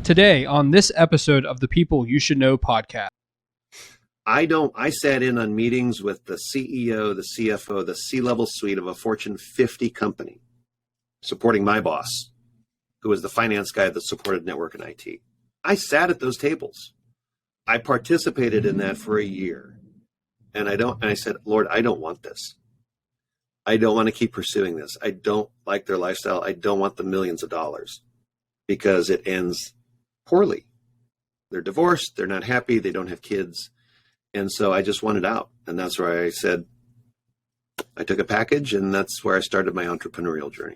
Today on this episode of the People You Should Know podcast. I sat in on meetings with the CEO, the CFO, the C-level suite of a Fortune 50 company supporting my boss, who was the finance guy that supported network and IT. I sat at those tables. I participated in that for a year. And I said, Lord, I don't want this. I don't want to keep pursuing this. I don't like their lifestyle. I don't want the millions of dollars because it ends poorly. They're divorced. They're not happy. They don't have kids. And so I just wanted out. And that's where I said, I took a package, and that's where I started my entrepreneurial journey.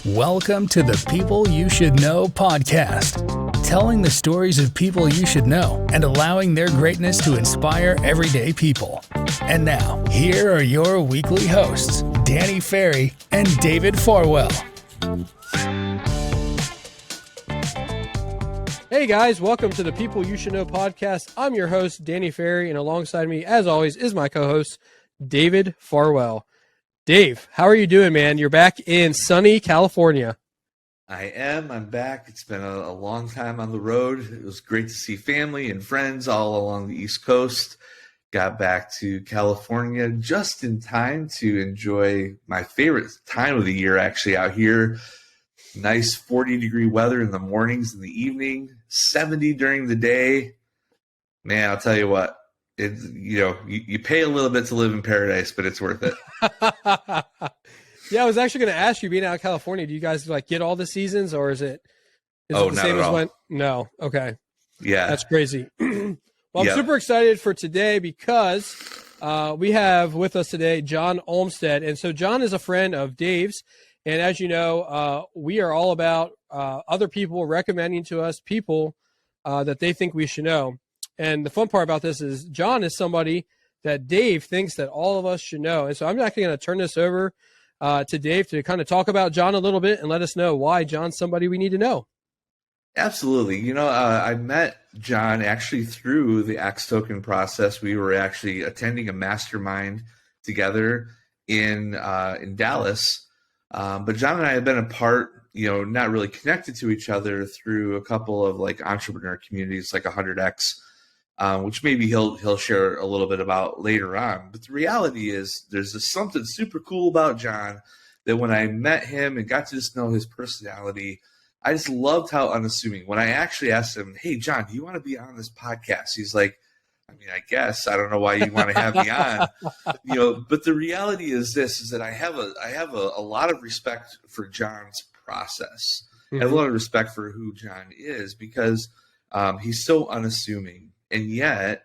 Welcome to the People You Should Know podcast, telling the stories of people you should know and allowing their greatness to inspire everyday people. And now, here are your weekly hosts, Danny Ferry and David Farwell. Hey guys, welcome to the People You Should Know podcast. I'm your host, Danny Ferry, and alongside me, as always, is my co-host, David Farwell. Dave, how are you doing, man? You're back in sunny California. I am. I'm back. It's been a long time on the road. It was great to see family and friends all along the East Coast. Got back to California just in time to enjoy my favorite time of the year, actually, out here. Nice 40-degree weather in the mornings and the evening, 70 during the day. Man, I'll tell you what, you pay a little bit to live in paradise, but it's worth it. Yeah, I was actually going to ask you, being out in California, do you guys get all the seasons, or is it not the same at as all. when? No. Okay. Yeah. That's crazy. Well, I'm super excited for today because we have with us today Jon Umsted. And so Jon is a friend of Dave's. And as you know, we are all about other people recommending to us people that they think we should know. And the fun part about this is Jon is somebody that Dave thinks that all of us should know. And so I'm actually going to turn this over to Dave to kind of talk about Jon a little bit and let us know why Jon's somebody we need to know. Absolutely. I met Jon actually through the Axe Token process. We were actually attending a mastermind together in Dallas. But Jon and I have been apart, not really connected to each other through a couple of entrepreneur communities like 100X, which maybe he'll share a little bit about later on. But the reality is there's something super cool about Jon that when I met him and got to just know his personality, I just loved how unassuming. When I actually asked him, hey, Jon, do you want to be on this podcast? He's like, I guess. I don't know why you want to have me on, but the reality is that I have a lot of respect for Jon's process. Mm-hmm. I have a lot of respect for who Jon is because he's so unassuming, and yet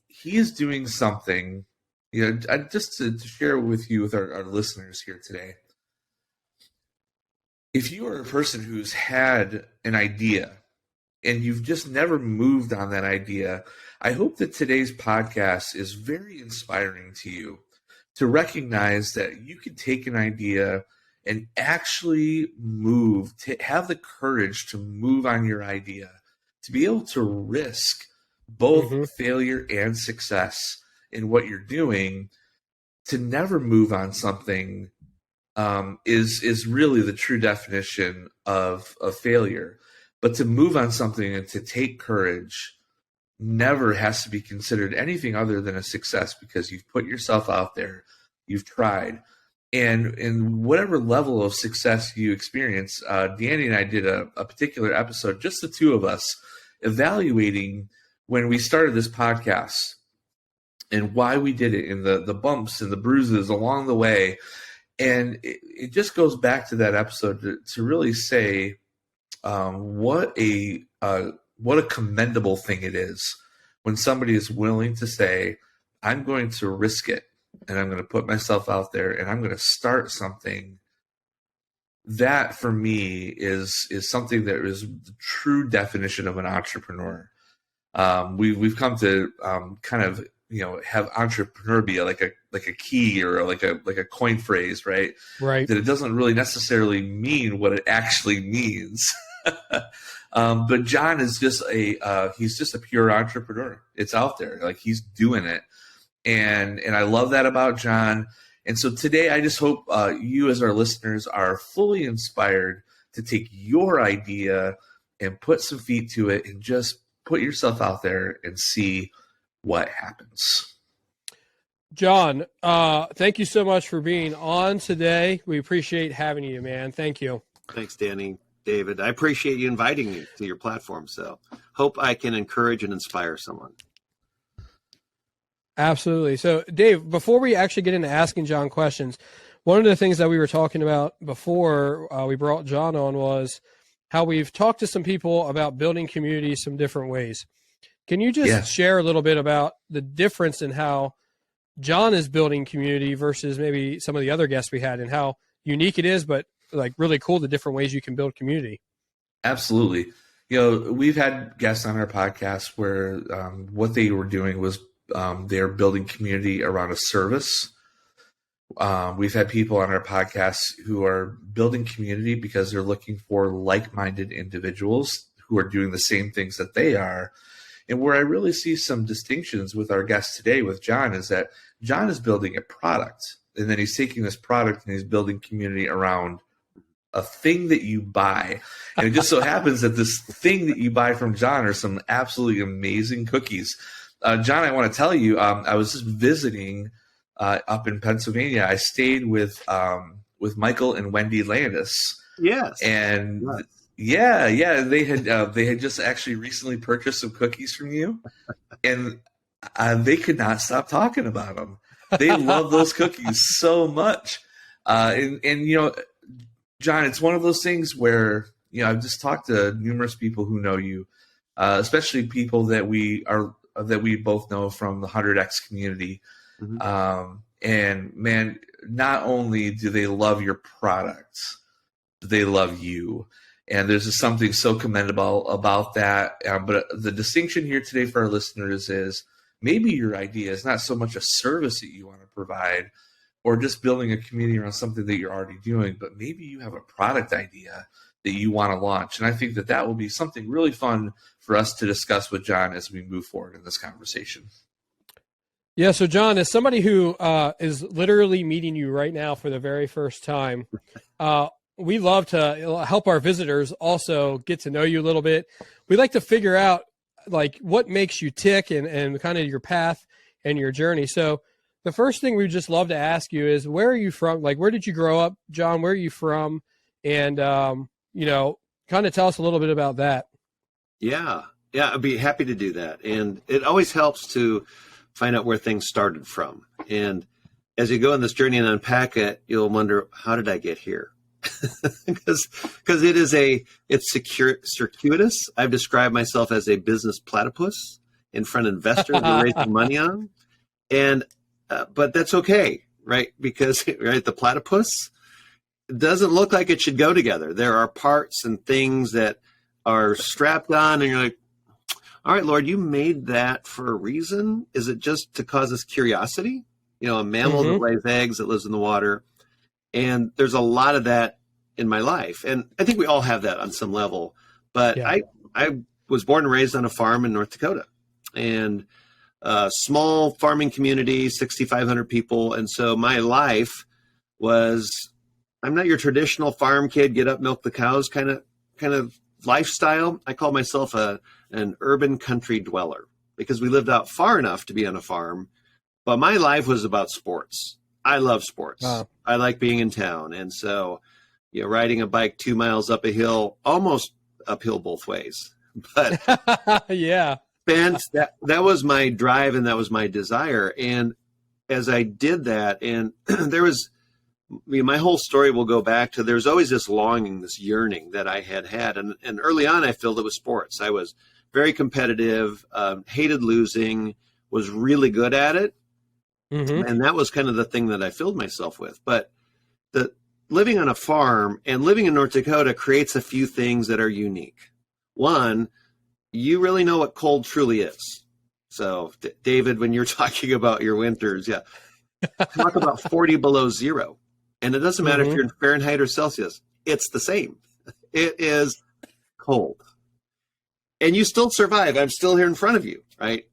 he is doing something, just to share with you, with our listeners here today. If you are a person who's had an idea and you've just never moved on that idea, I hope that today's podcast is very inspiring to you to recognize that you can take an idea and actually move, to have the courage to move on your idea, to be able to risk both failure and success in what you're doing. To never move on something is really the true definition of failure. But to move on something and to take courage never has to be considered anything other than a success, because you've put yourself out there, you've tried. And in whatever level of success you experience, Danny and I did a particular episode, just the two of us, evaluating when we started this podcast and why we did it, and the bumps and the bruises along the way. And it just goes back to that episode to really say what a commendable thing it is when somebody is willing to say, I'm going to risk it, and I'm going to put myself out there, and I'm going to start something. That for me is something that is the true definition of an entrepreneur. We've come to kind of have entrepreneur be like a key or like a coin phrase, right? Right. That it doesn't really necessarily mean what it actually means. But Jon is just he's just a pure entrepreneur. It's out there, he's doing it, and I love that about Jon. And so today, I just hope you as our listeners are fully inspired to take your idea and put some feet to it and just put yourself out there and see what happens. Jon, thank you so much for being on today. We appreciate having you, man. Thank you. Thanks, Danny. David, I appreciate you inviting me to your platform. So hope I can encourage and inspire someone. Absolutely. So Dave, before we actually get into asking Jon questions, one of the things that we were talking about before we brought Jon on was how we've talked to some people about building community some different ways. Can you just share a little bit about the difference in how Jon is building community versus maybe some of the other guests we had, and how unique it is, but like really cool, the different ways you can build community? Absolutely. We've had guests on our podcast where what they were doing was they're building community around a service. We've had people on our podcast who are building community because they're looking for like-minded individuals who are doing the same things that they are. And where I really see some distinctions with our guest today with Jon is that Jon is building a product, and then he's taking this product and he's building community around a thing that you buy. And it just so happens that this thing that you buy from Jon are some absolutely amazing cookies. Jon, I want to tell you, I was just visiting up in Pennsylvania. I stayed with Michael and Wendy Landis. Yes. And yeah, they had just actually recently purchased some cookies from you, and they could not stop talking about them. They love those cookies so much. And Jon, it's one of those things where, I've just talked to numerous people who know you, especially people that we both know from the 100X community. Mm-hmm. And man, not only do they love your products, they love you. And there's just something so commendable about that. But the distinction here today for our listeners is maybe your idea is not so much a service that you want to provide or just building a community around something that you're already doing, but maybe you have a product idea that you want to launch. And I think that will be something really fun for us to discuss with Jon as we move forward in this conversation. Yeah. So Jon, as somebody who is literally meeting you right now for the very first time, we love to help our visitors also get to know you a little bit. We like to figure out like what makes you tick and kind of your path and your journey. So the first thing we just love to ask you is, where are you from? Like, where did you grow up, Jon? Where are you from? And, kind of tell us a little bit about that. Yeah, I'd be happy to do that. And it always helps to find out where things started from. And as you go on this journey and unpack it, you'll wonder, how did I get here? Because it's circuitous. I've described myself as a business platypus in front of investors we're raising money on. And, but that's okay, right? Because, right, the platypus doesn't look like it should go together. There are parts and things that are strapped on and you're like, all right, Lord, you made that for a reason. Is it just to cause us curiosity? A mammal that lays eggs, that lives in the water. And there's a lot of that in my life. And I think we all have that on some level. But yeah. I was born and raised on a farm in North Dakota, and a small farming community, 6,500 people. And so my life was, I'm not your traditional farm kid, get up, milk the cows kind of lifestyle. I call myself an urban country dweller because we lived out far enough to be on a farm. But my life was about sports. I love sports. Wow. I like being in town. And so, riding a bike 2 miles up a hill, almost uphill both ways. But yeah, that was my drive and that was my desire. And as I did that, and there was, my whole story will go back to, there's always this longing, this yearning that I had. And early on, I filled it with sports. I was very competitive, hated losing, was really good at it. Mm-hmm. And that was kind of the thing that I filled myself with. But living on a farm and living in North Dakota creates a few things that are unique. One, you really know what cold truly is. So, David, when you're talking about your winters, talk about 40 below zero. And it doesn't matter if you're in Fahrenheit or Celsius. It's the same. It is cold. And you still survive. I'm still here in front of you, right?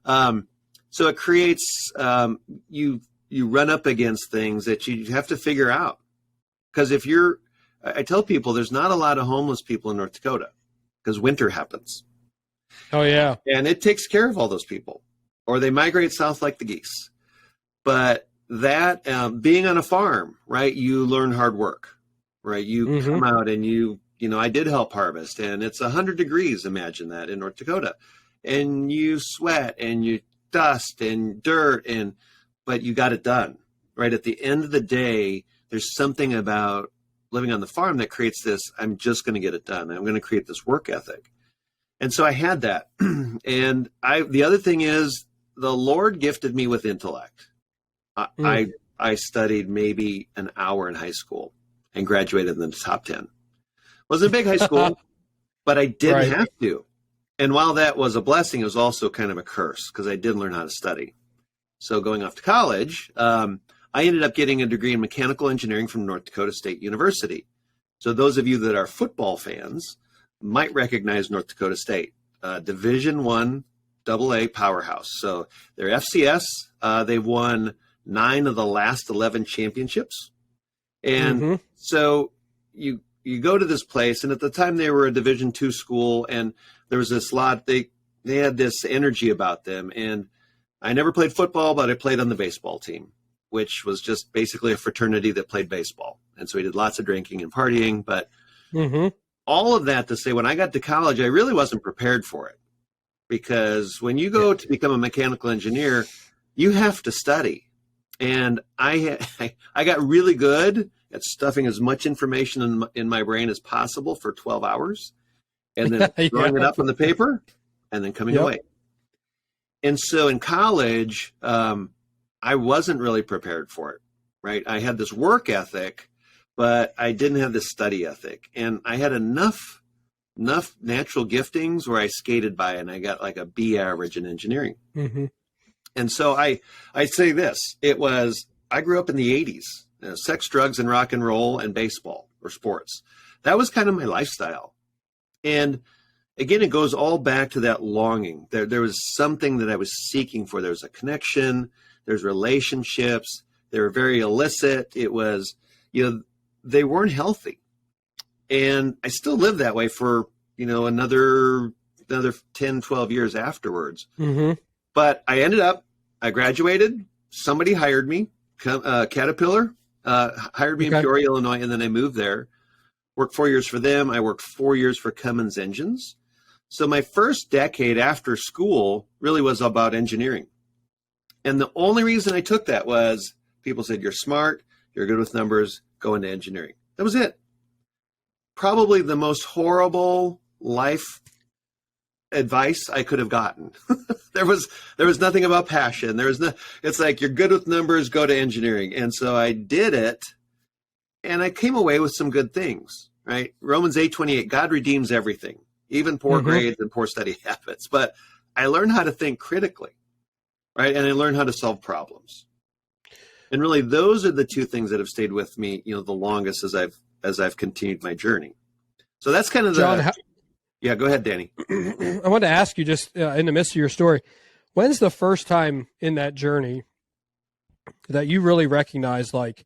So it creates, you run up against things that you have to figure out. Because I tell people there's not a lot of homeless people in North Dakota. because winter happens. Oh, yeah. And it takes care of all those people, or they migrate south like the geese. But that being on a farm, right, you learn hard work, right? You come out and I did help harvest, and it's 100 degrees, imagine that, in North Dakota. And you sweat and you dust and dirt, but you got it done, right? At the end of the day, there's something about living on the farm that creates this, I'm just going to get it done. I'm going to create this work ethic. And so I had that. And the other thing is the Lord gifted me with intellect. I studied maybe an hour in high school and graduated in the top 10. Wasn't a big high school, but I didn't have to. And while that was a blessing, it was also kind of a curse because I didn't learn how to study. So going off to college, I ended up getting a degree in mechanical engineering from North Dakota State University. So those of you that are football fans might recognize North Dakota State, Division I AA powerhouse. So they're FCS. They've won 9 of the last 11 championships. And so you go to this place, and at the time they were a Division II school, and there was this lot, they had this energy about them. And I never played football, but I played on the baseball team, which was just basically a fraternity that played baseball. And so we did lots of drinking and partying, but all of that to say, when I got to college, I really wasn't prepared for it, because when you go to become a mechanical engineer, you have to study. And I got really good at stuffing as much information in my brain as possible for 12 hours and then throwing it up on the paper and then coming away. And so in college, I wasn't really prepared for it, right? I had this work ethic, but I didn't have this study ethic. And I had enough natural giftings where I skated by, and I got like a B average in engineering. And so I say this, I grew up in the 80s, sex, drugs, and rock and roll and baseball or sports. That was kind of my lifestyle. And again, it goes all back to that longing. There was something that I was seeking for. There was a connection, there's relationships, they were very illicit. It was, they weren't healthy. And I still lived that way for, another 10, 12 years afterwards. But I graduated, somebody hired me, Caterpillar hired me in Peoria, Illinois, and then I moved there. Worked 4 years for them. I worked 4 years for Cummins Engines. So my first decade after school really was about engineering. And the only reason I took that was people said, you're smart, you're good with numbers, go into engineering. That was it. Probably the most horrible life advice I could have gotten. There was nothing about passion. It's like, you're good with numbers, go to engineering. And so I did it, and I came away with some good things, right? Romans 8:28, God redeems everything, even poor grades and poor study habits. But I learned how to think critically, right? And I learned how to solve problems. And really, those are the two things that have stayed with me, the longest as I've continued my journey. So that's kind of John, yeah, go ahead, Danny. I wanted to ask you, just in the midst of your story, when's the first time in that journey that you really recognize, like,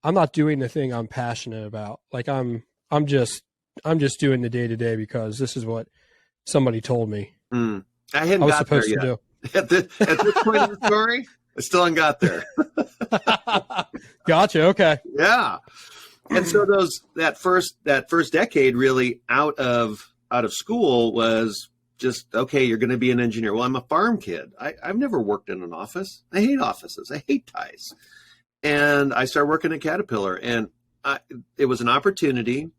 I'm not doing the thing I'm passionate about. Like I'm just doing the day to day because this is what somebody told me. I hadn't I was got supposed there to yet. do. At this point in the story, I still haven't got there. Gotcha. Okay. Yeah. And so that first decade really out of school was just, okay, you're going to be an engineer. Well, I'm a farm kid. I've never worked in an office. I hate offices. I hate ties. And I started working at Caterpillar, and it was an opportunity.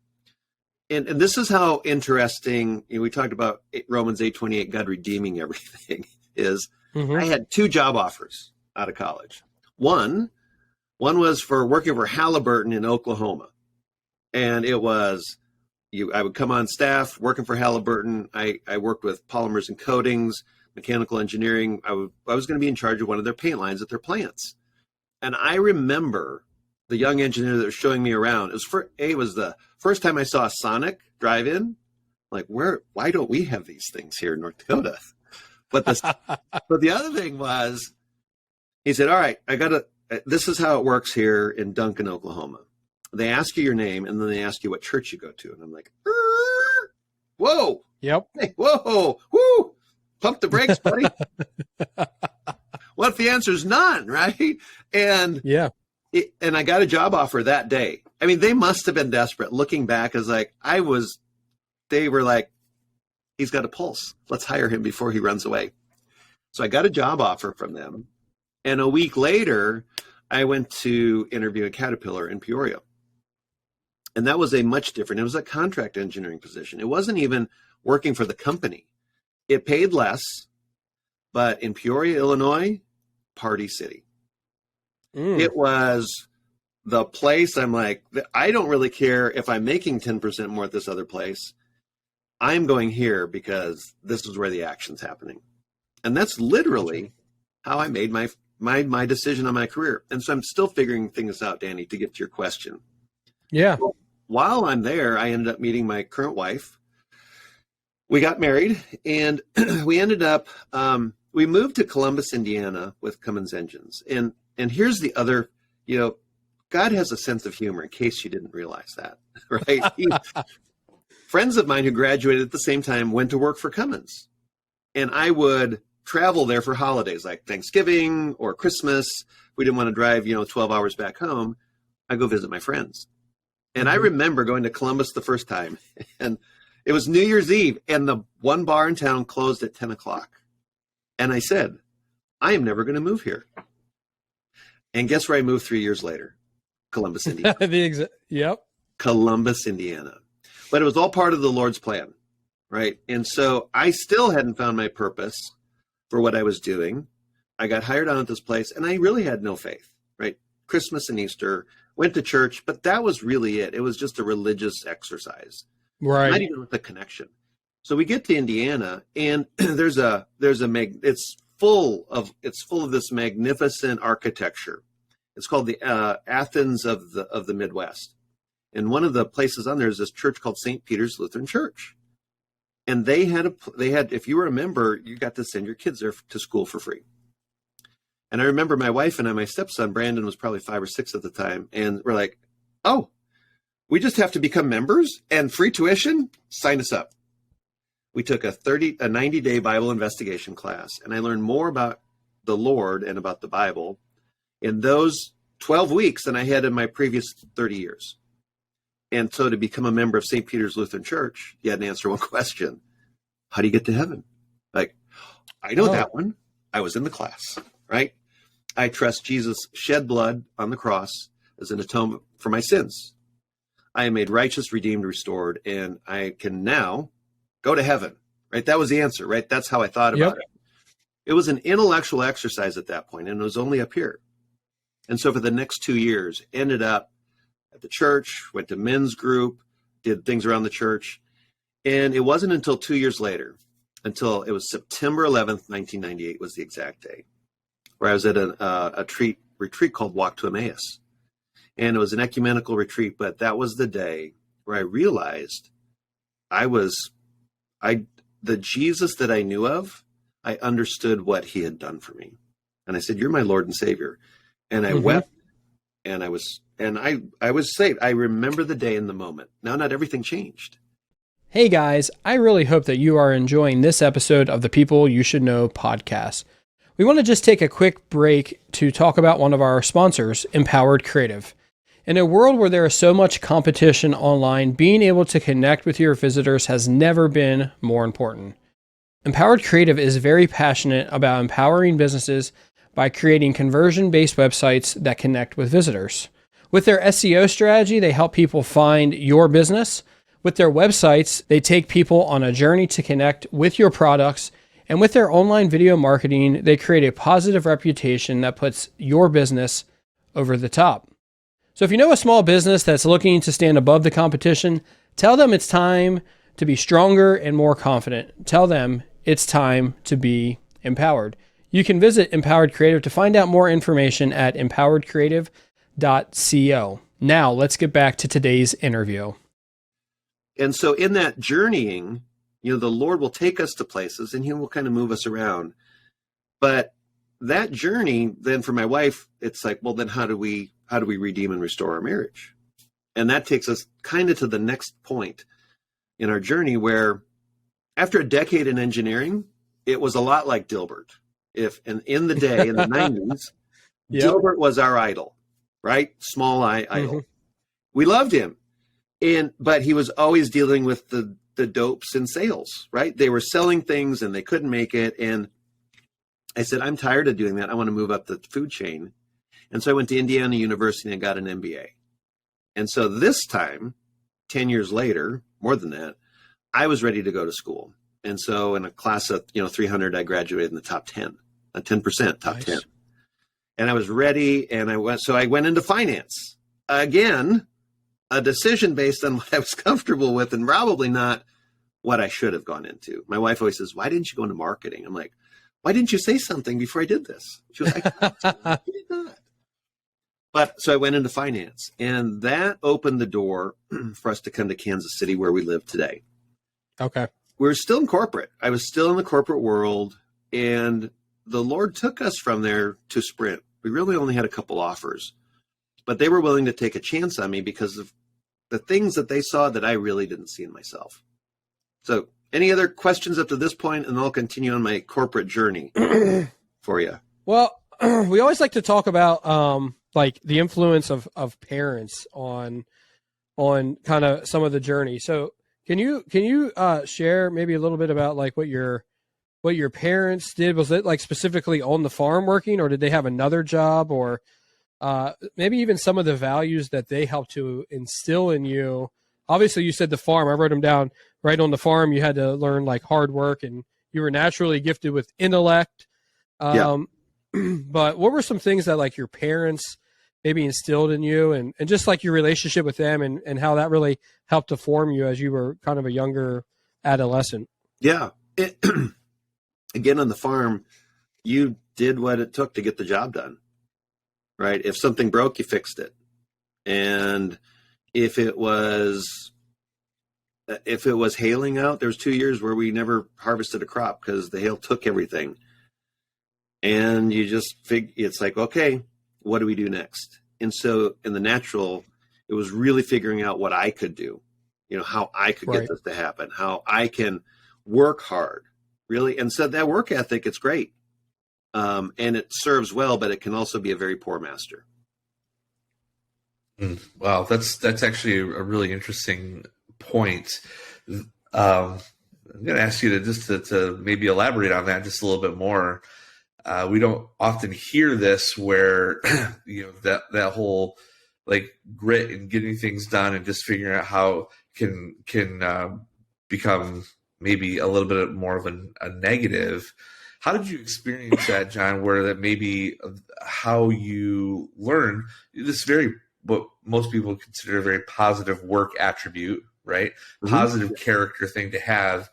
And this is how interesting, we talked about Romans 8:28, God redeeming everything, is I had 2 job offers out of college. One was for working for Halliburton in Oklahoma. And it was, I would come on staff working for Halliburton. I worked with polymers and coatings, mechanical engineering. I was going to be in charge of one of their paint lines at their plants. And I remember the young engineer that was showing me around. It was the first time I saw a Sonic drive-in. Like, why don't we have these things here in North Dakota? But the other thing was, he said, all right, this is how it works here in Duncan, Oklahoma. They ask you your name, and then they ask you what church you go to. And I'm like, whoa, whoa, Yep. hey, whoa, whoo, pump the brakes, buddy. What if the answer is none, right? And Yeah. And I got a job offer that day. I mean, they must have been desperate. Looking back, as like they were like, he's got a pulse. Let's hire him before he runs away. So I got a job offer from them. And a week later, I went to interview at Caterpillar in Peoria. And that was a much different, it was a contract engineering position. It wasn't even working for the company. It paid less, but in Peoria, Illinois, Party City. It was the place I'm like, I don't really care if I'm making 10% more at this other place. I'm going here because this is where the action's happening. And that's literally how I made my decision on my career. And so I'm still figuring things out, Danny, to get to your question. Yeah. While I'm there, I ended up meeting my current wife. We got married, and we ended up, we moved to Columbus, Indiana with Cummins Engines. And here's the other, God has a sense of humor, in case you didn't realize that, right? Friends of mine who graduated at the same time went to work for Cummins. And I would travel there for holidays like Thanksgiving or Christmas. We didn't want to drive, 12 hours back home. I go visit my friends. And I remember going to Columbus the first time, and it was New Year's Eve, and the one bar in town closed at 10 o'clock. And I said, I am never going to move here. And guess where I moved 3 years later? Columbus, Indiana. Yep. Columbus, Indiana. But it was all part of the Lord's plan, right? And so I still hadn't found my purpose for what I was doing. I got hired on at this place, and I really had no faith, right? Christmas and Easter, went to church, but that was really it. It was just a religious exercise, right? Not even with a connection. So we get to Indiana, and it's full of this magnificent architecture. It's called the Athens of the Midwest. And one of the places on there is this church called St. Peter's Lutheran Church. And they had, if you were a member, you got to send your kids there to school for free. And I remember my wife and I, my stepson, Brandon, was probably 5 or 6 at the time. And we're like, oh, we just have to become members and free tuition? Sign us up. We took a 90-day Bible investigation class. And I learned more about the Lord and about the Bible in those 12 weeks than I had in my previous 30 years. And so to become a member of St. Peter's Lutheran Church, you had to answer one question. How do you get to heaven? Like, I know that one. I was in the class, right? I trust Jesus shed blood on the cross as an atonement for my sins. I am made righteous, redeemed, restored, and I can now go to heaven, right? That was the answer, right? That's how I thought about it. It was an intellectual exercise at that point, and it was only up here. And so for the next 2 years, ended up at the church, went to men's group, did things around the church. And it wasn't until 2 years later, until it was September 11th, 1998 was the exact day, where I was at a retreat called Walk to Emmaus. And it was an ecumenical retreat, but that was the day where I realized the Jesus that I knew of, I understood what he had done for me. And I said, you're my Lord and Savior. And I wept, and I was saved. I remember the day and the moment. Now, not everything changed. Hey guys, I really hope that you are enjoying this episode of the People You Should Know podcast. We want to just take a quick break to talk about one of our sponsors, Empowered Creative. In a world where there is so much competition online, being able to connect with your visitors has never been more important. Empowered Creative is very passionate about empowering businesses by creating conversion-based websites that connect with visitors. With their SEO strategy, they help people find your business. With their websites, they take people on a journey to connect with your products. And with their online video marketing, they create a positive reputation that puts your business over the top. So if you know a small business that's looking to stand above the competition, tell them it's time to be stronger and more confident. Tell them it's time to be empowered. You can visit Empowered Creative to find out more information at empoweredcreative.co. Now, let's get back to today's interview. And so in that journeying, the Lord will take us to places and he will kind of move us around. But that journey, then for my wife, it's like, well, then how do we redeem and restore our marriage? And that takes us kind of to the next point in our journey where after a decade in engineering, it was a lot like Dilbert. In the day, in the 90s, Yep. Dilbert was our idol, right? Small idol. We loved him. But he was always dealing with the dopes in sales, right? They were selling things and they couldn't make it. And I said, I'm tired of doing that. I want to move up the food chain. And so I went to Indiana University and got an MBA. And so this time, 10 years later, more than that, I was ready to go to school. And so in a class of 300, I graduated in the top 10, 10%, top 10. And I was ready, and I went into finance. Again, a decision based on what I was comfortable with and probably not what I should have gone into. My wife always says, why didn't you go into marketing? I'm like, why didn't you say something before I did this? She was like, I did not. But so I went into finance, and that opened the door for us to come to Kansas City, where we live today. Okay. We were still in corporate. I was still in the corporate world, and the Lord took us from there to Sprint. We really only had a couple offers, but they were willing to take a chance on me because of the things that they saw that I really didn't see in myself. So any other questions up to this point, and I'll continue on my corporate journey for you. Well, we always like to talk about like the influence of parents on kind of some of the journey. So can you share maybe a little bit about like what your parents did? Was it like specifically on the farm working, or did they have another job, or maybe even some of the values that they helped to instill in you? Obviously, you said the farm. I wrote them down. Right on the farm, you had to learn like hard work, and you were naturally gifted with intellect. But what were some things that like your parents maybe instilled in you, and just like your relationship with them, and how that really helped to form you as you were kind of a younger adolescent? Yeah. Again, on the farm, you did what it took to get the job done, right? If something broke, you fixed it. And if it was hailing out, there was 2 years where we never harvested a crop because the hail took everything. And you just it's like, okay, what do we do next? And so in the natural, it was really figuring out what I could do, how I could get this to happen, how I can work hard, really. And so that work ethic, it's great. And it serves well, but it can also be a very poor master. Wow, that's actually a really interesting point. I'm going to ask you to maybe elaborate on that just a little bit more. We don't often hear this where that whole like grit and getting things done and just figuring out how can become maybe a little bit more of a negative. How did you experience that, John, where that maybe how you learn this very, what most people consider a very positive work attribute, right? Mm-hmm. Positive character thing to have.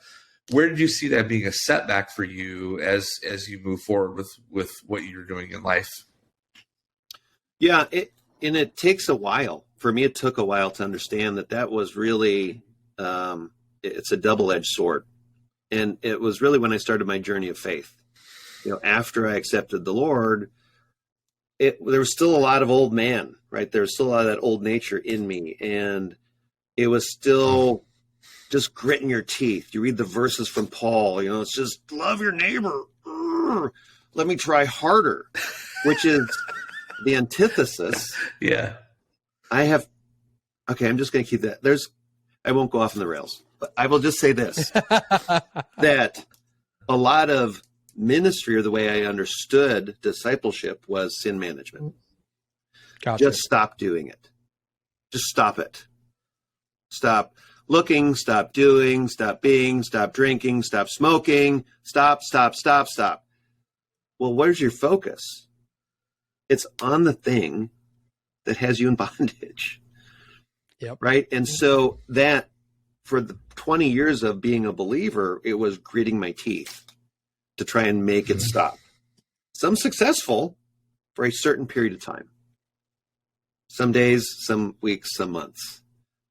Where did you see that being a setback for you as you move forward with what you're doing in life? Yeah, it takes a while. For me, it took a while to understand that was really, it's a double-edged sword. And it was really when I started my journey of faith. After I accepted the Lord, there was still a lot of old man, right? There was still a lot of that old nature in me. And it was still just gritting your teeth. You read the verses from Paul, it's just love your neighbor. Let me try harder, which is the antithesis. Yeah. I'm just going to keep that. I won't go off on the rails, but I will just say this, that a lot of ministry, or the way I understood discipleship, was sin management. Gotcha. Just stop doing it. Just stop it. Stop looking, stop doing, stop being, stop drinking, stop smoking, stop. Well, where's your focus? It's on the thing that has you in bondage. Yep. Right. And so that, for the 20 years of being a believer, it was gritting my teeth to try and make it stop. Some successful for a certain period of time. Some days, some weeks, some months,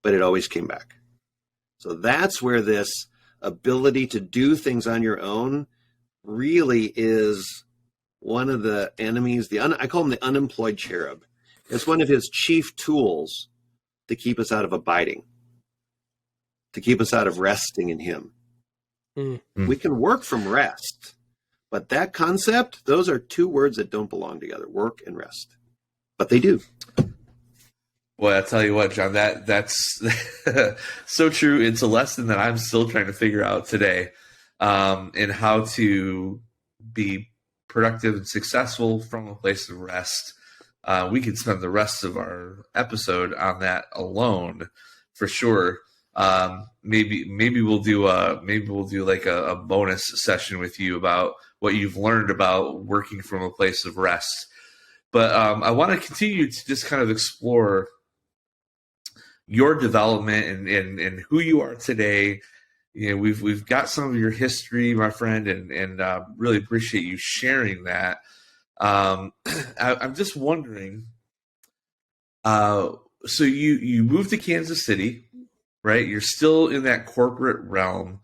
but it always came back. So that's where this ability to do things on your own really is one of the enemies. I call him the unemployed cherub. It's one of his chief tools to keep us out of abiding, to keep us out of resting in him. We can work from rest. But that concept, those are two words that don't belong together, work and rest. But they do. Well, I'll tell you what, John, that's so true. It's a lesson that I'm still trying to figure out today, in how to be productive and successful from a place of rest. We could spend the rest of our episode on that alone, for sure. Maybe we'll do like a bonus session with you about what you've learned about working from a place of rest. But I want to continue to just kind of explore your development and who you are today. You know, we've got some of your history, my friend, and really appreciate you sharing that. I'm just wondering. So you moved to Kansas City, right? You're still in that corporate realm.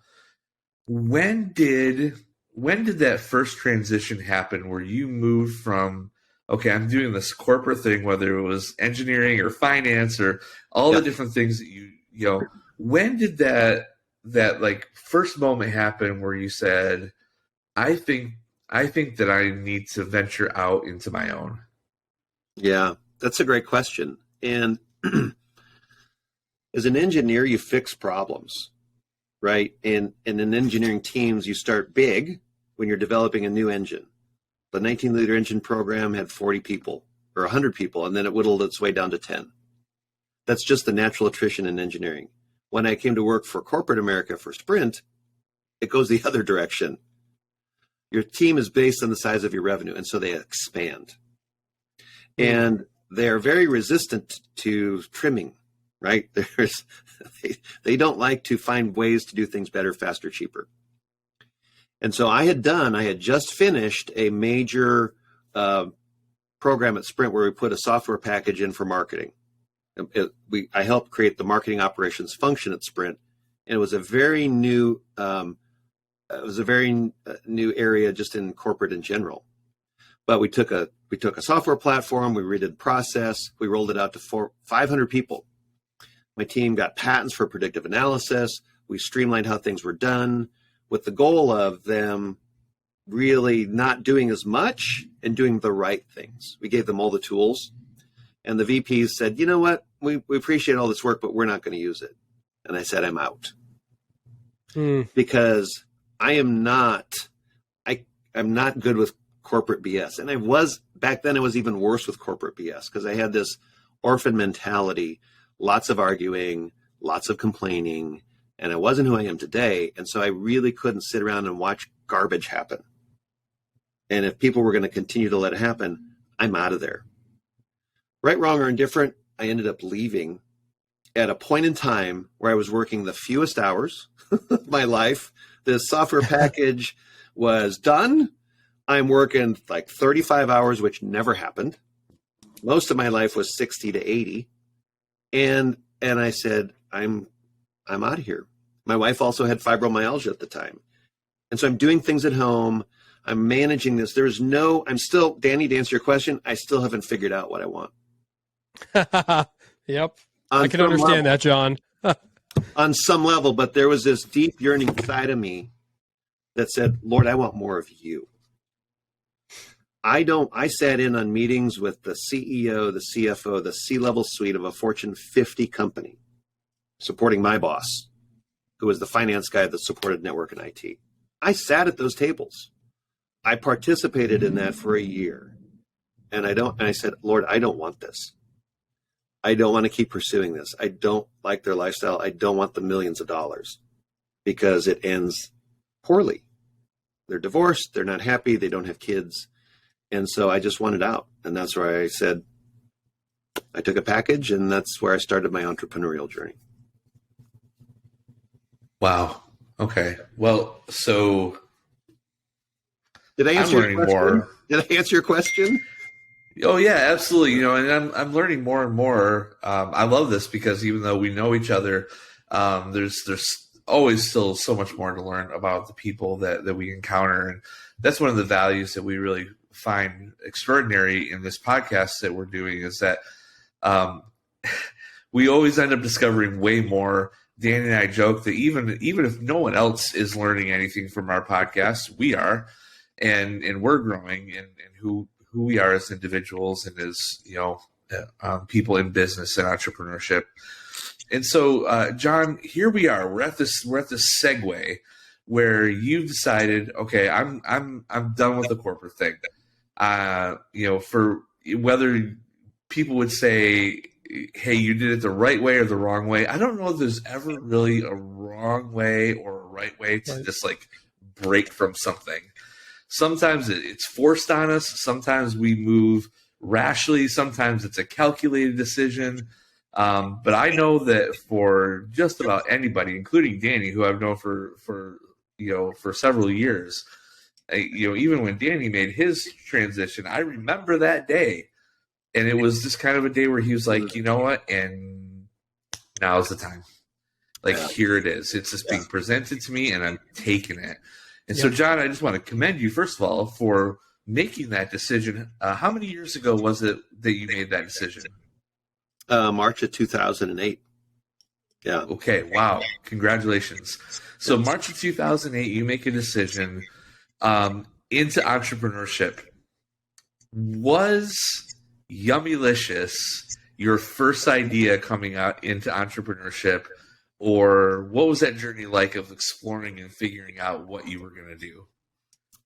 When did that first transition happen where you moved from, okay, I'm doing this corporate thing, whether it was engineering or finance or all the different things that you know, when did that like first moment happen where you said, I think that I need to venture out into my own? Yeah, that's a great question. And as an engineer, you fix problems, right? And in engineering teams, you start big when you're developing a new engine. The 19-liter engine program had 40 people or 100 people, and then it whittled its way down to 10. That's just the natural attrition in engineering. When I came to work for corporate America for Sprint, it goes the other direction. Your team is based on the size of your revenue, and so they expand. And they are very resistant to trimming, right? They don't like to find ways to do things better, faster, cheaper. And so I had just finished a major program at Sprint where we put a software package in for marketing. I helped create the marketing operations function at Sprint, and it was a very new new area just in corporate in general. But we took a software platform, we redid the process, we rolled it out to 500 people. My team got patents for predictive analysis. We streamlined how things were done, with the goal of them really not doing as much and doing the right things. We gave them all the tools, and the VPs said, you know what, we appreciate all this work, but we're not going to use it. And I said, I'm out. Because I'm not good with corporate BS. And back then I was even worse with corporate BS because I had this orphan mentality, lots of arguing, lots of complaining, and I wasn't who I am today. And so I really couldn't sit around and watch garbage happen. And if people were going to continue to let it happen, I'm out of there. Right, wrong, or indifferent, I ended up leaving at a point in time where I was working the fewest hours of my life. The software package was done. I'm working like 35 hours, which never happened. Most of my life was 60 to 80. And I said, I'm out of here. My wife also had fibromyalgia at the time. And so I'm doing things at home. I'm managing this. Danny, to answer your question, I still haven't figured out what I want. Yep. I can understand that, John. On some level, but there was this deep yearning inside of me that said, Lord, I want more of you. I sat in on meetings with the CEO, the CFO, the C-level suite of a Fortune 50 company, supporting my boss, who was the finance guy that supported network and IT. I sat at those tables. I participated in that for a year. And I said, Lord, I don't want this. I don't want to keep pursuing this. I don't like their lifestyle. I don't want the millions of dollars because it ends poorly. They're divorced. They're not happy. They don't have kids. And so I just wanted out. And that's where I said, I took a package, and that's where I started my entrepreneurial journey. Wow. Okay. Well, so did I answer your question? More. Did I answer your question? Oh yeah, absolutely. You know, and I'm learning more and more. I love this because even though we know each other, there's always still so much more to learn about the people that we encounter, and that's one of the values that we really find extraordinary in this podcast that we're doing is that we always end up discovering way more Danny and I joke that even if no one else is learning anything from our podcast, we are, and we're growing and who we are as individuals and as people in business and entrepreneurship. And so, Jon, here we are. We're at this segue where you've decided, okay, I'm done with the corporate thing. For whether people would say, hey, you did it the right way or the wrong way. I don't know if there's ever really a wrong way or a right way to just like break from something. Sometimes it's forced on us. Sometimes we move rashly. Sometimes it's a calculated decision. But I know that for just about anybody, including Danny, who I've known for several years, even when Danny made his transition, I remember that day. And it was just kind of a day where he was like, you know what? And now's the time. Here it is. It's just being presented to me and I'm taking it. And so, Jon, I just want to commend you, first of all, for making that decision. How many years ago was it that you made that decision? March of 2008. Yeah. Okay. Wow. Congratulations. So March of 2008, you make a decision into entrepreneurship. Was Yummylicious your first idea coming out into entrepreneurship, or what was that journey like of exploring and figuring out what you were going to do?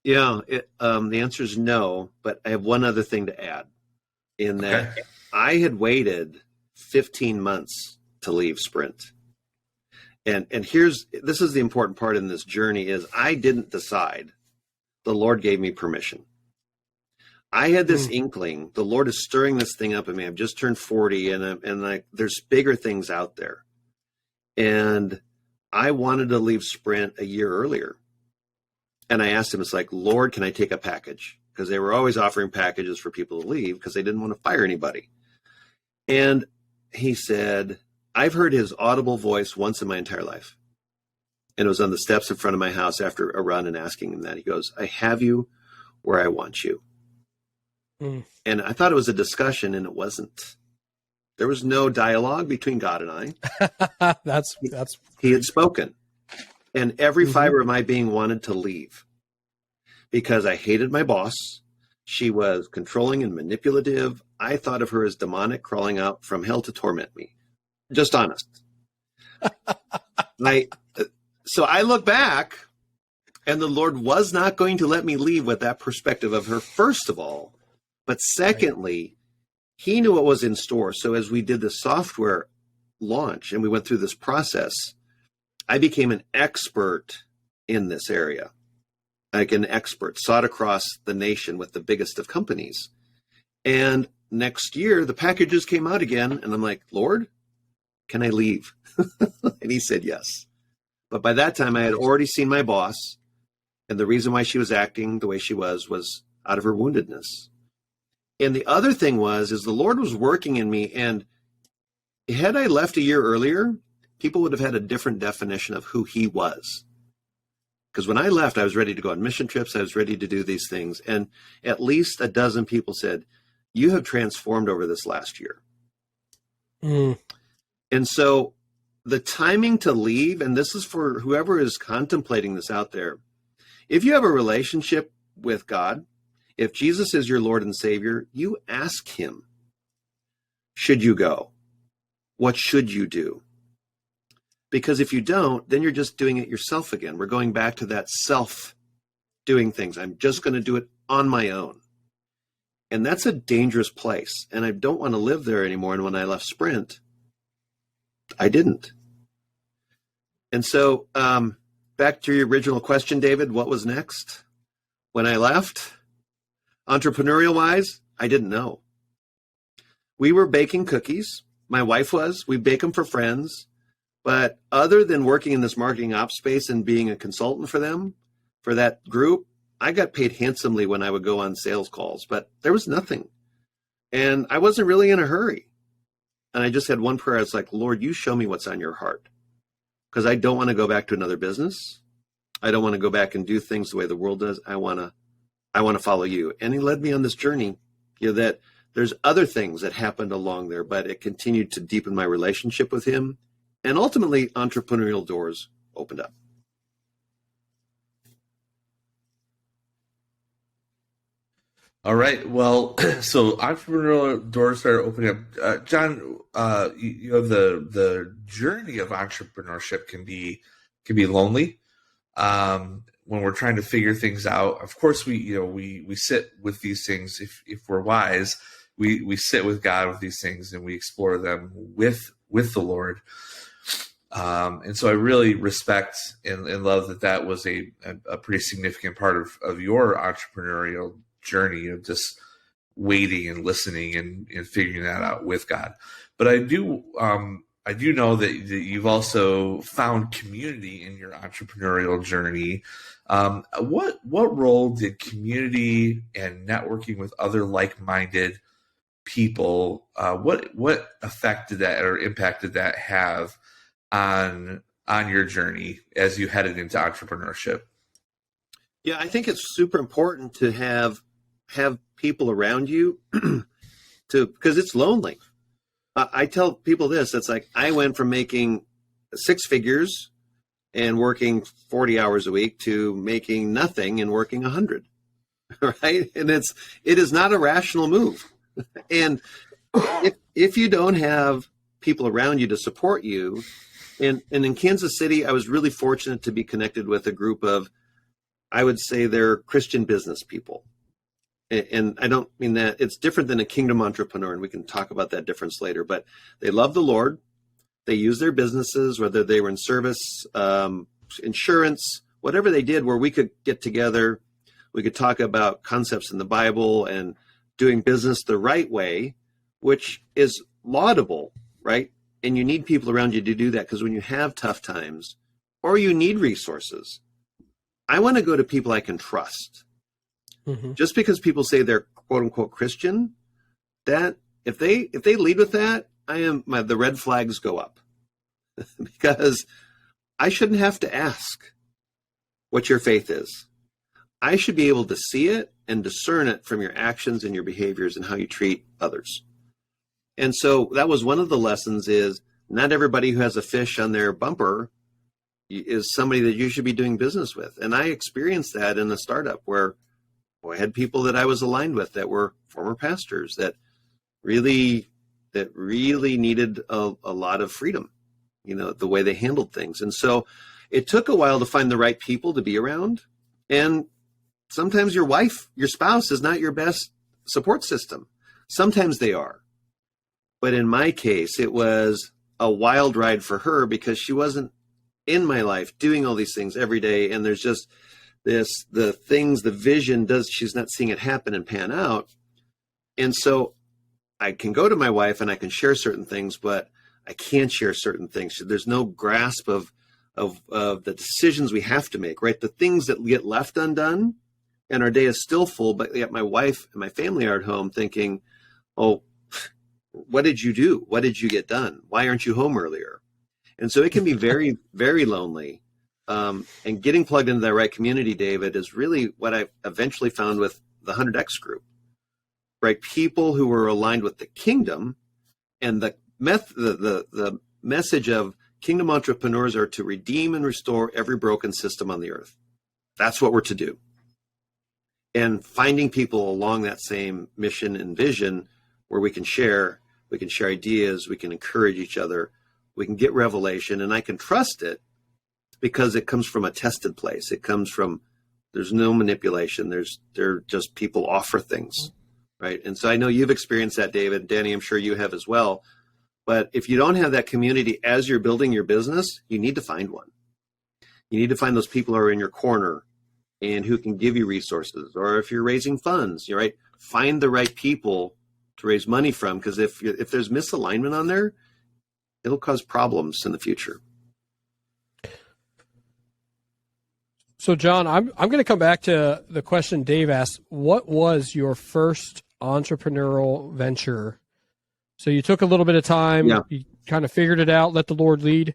Yeah, the answer is no, but I have one other thing to add in that I had waited 15 months to leave Sprint. And this is the important part in this journey is I didn't decide. The Lord gave me permission. I had this inkling. The Lord is stirring this thing up in me. I've just turned 40 and there's bigger things out there. And I wanted to leave Sprint a year earlier. And I asked him, it's like, Lord, can I take a package? Because they were always offering packages for people to leave because they didn't want to fire anybody. And he said, I've heard his audible voice once in my entire life. And it was on the steps in front of my house after a run and asking him that. He goes, I have you where I want you. And I thought it was a discussion, and it wasn't. There was no dialogue between God and I. He had spoken. And every fiber of my being wanted to leave because I hated my boss. She was controlling and manipulative. I thought of her as demonic, crawling out from hell to torment me. Just honest. So I look back, and the Lord was not going to let me leave with that perspective of her, first of all. But secondly, he knew what was in store. So as we did the software launch and we went through this process, I became an expert in this area, like an expert, sought across the nation with the biggest of companies. And next year, the packages came out again. And I'm like, Lord, can I leave? And he said, yes. But by that time, I had already seen my boss. And the reason why she was acting the way she was out of her woundedness. And the other thing is the Lord was working in me. And had I left a year earlier, people would have had a different definition of who he was. Because when I left, I was ready to go on mission trips. I was ready to do these things. And at least a dozen people said, you have transformed over this last year. And so the timing to leave, and this is for whoever is contemplating this out there, if you have a relationship with God, if Jesus is your Lord and Savior, you ask him, should you go? What should you do? Because if you don't, then you're just doing it yourself again. We're going back to that self doing things. I'm just going to do it on my own. And that's a dangerous place. And I don't want to live there anymore. And when I left Sprint, I didn't. And so back to your original question, David, what was next? When I left, entrepreneurial wise, I didn't know. We were baking cookies. My wife was. We bake them for friends. But other than working in this marketing ops space and being a consultant for them, for that group, I got paid handsomely when I would go on sales calls, but there was nothing. And I wasn't really in a hurry. And I just had one prayer. I was like, Lord, you show me what's on your heart. Because I don't want to go back to another business. I don't want to go back and do things the way the world does. I want to follow you. And he led me on this journey, that there's other things that happened along there, but it continued to deepen my relationship with him And ultimately, entrepreneurial doors opened up. All right. Well, so entrepreneurial doors started opening up. Jon, you have the journey of entrepreneurship can be lonely when we're trying to figure things out. Of course, we sit with these things. If we're wise, we sit with God with these things and we explore them with the Lord. And so I really respect and love that was a pretty significant part of your entrepreneurial journey of just waiting and listening and figuring that out with God. But I do know that you've also found community in your entrepreneurial journey. What role did community and networking with other like-minded people, what effect did that or impact did that have on your journey as you headed into entrepreneurship? Yeah, I think it's super important to have people around you because it's lonely. I tell people this, it's like I went from making 6 figures and working 40 hours a week to making nothing and working 100, right? And it is not a rational move. And if you don't have people around you to support you, and in Kansas City, I was really fortunate to be connected with a group of, I would say they're Christian business people. And I don't mean that it's different than a kingdom entrepreneur, and we can talk about that difference later, but they love the Lord. They use their businesses, whether they were in service, insurance, whatever they did, where we could get together, we could talk about concepts in the Bible and doing business the right way, which is laudable, right? And you need people around you to do that, because when you have tough times or you need resources, I want to go to people I can trust. Mm-hmm. Just because people say they're quote unquote Christian, that if they lead with that, the red flags go up because I shouldn't have to ask what your faith is. I should be able to see it and discern it from your actions and your behaviors and how you treat others. And so that was one of the lessons, is not everybody who has a fish on their bumper is somebody that you should be doing business with. And I experienced that in a startup where I had people that I was aligned with that were former pastors that really needed a lot of freedom, the way they handled things. And so it took a while to find the right people to be around. And sometimes your spouse is not your best support system. Sometimes they are. But in my case, it was a wild ride for her because she wasn't in my life doing all these things every day. And there's just the vision she's not seeing it happen and pan out. And so I can go to my wife and I can share certain things, but I can't share certain things. There's no grasp of the decisions we have to make, right? The things that get left undone, and our day is still full, but yet my wife and my family are at home thinking, oh, what did you do? What did you get done? Why aren't you home earlier? And so it can be very, very lonely. And getting plugged into that right community, David, is really what I eventually found with the 100X group, right? People who were aligned with the kingdom, and the message of kingdom entrepreneurs are to redeem and restore every broken system on the earth. That's what we're to do. And finding people along that same mission and vision where we can share ideas, we can encourage each other, we can get revelation, and I can trust it because it comes from a tested place. It comes from, there's no manipulation. They're just people offer things, right? And so I know you've experienced that, David. Danny, I'm sure you have as well. But if you don't have that community as you're building your business, you need to find one. You need to find those people who are in your corner and who can give you resources. Or if you're raising funds, you're right, find the right people to raise money from, because if there's misalignment on there, it'll cause problems in the future. So, Jon, I'm going to come back to the question Dave asked. What was your first entrepreneurial venture? So you took a little bit of time, You kind of figured it out, let the Lord lead.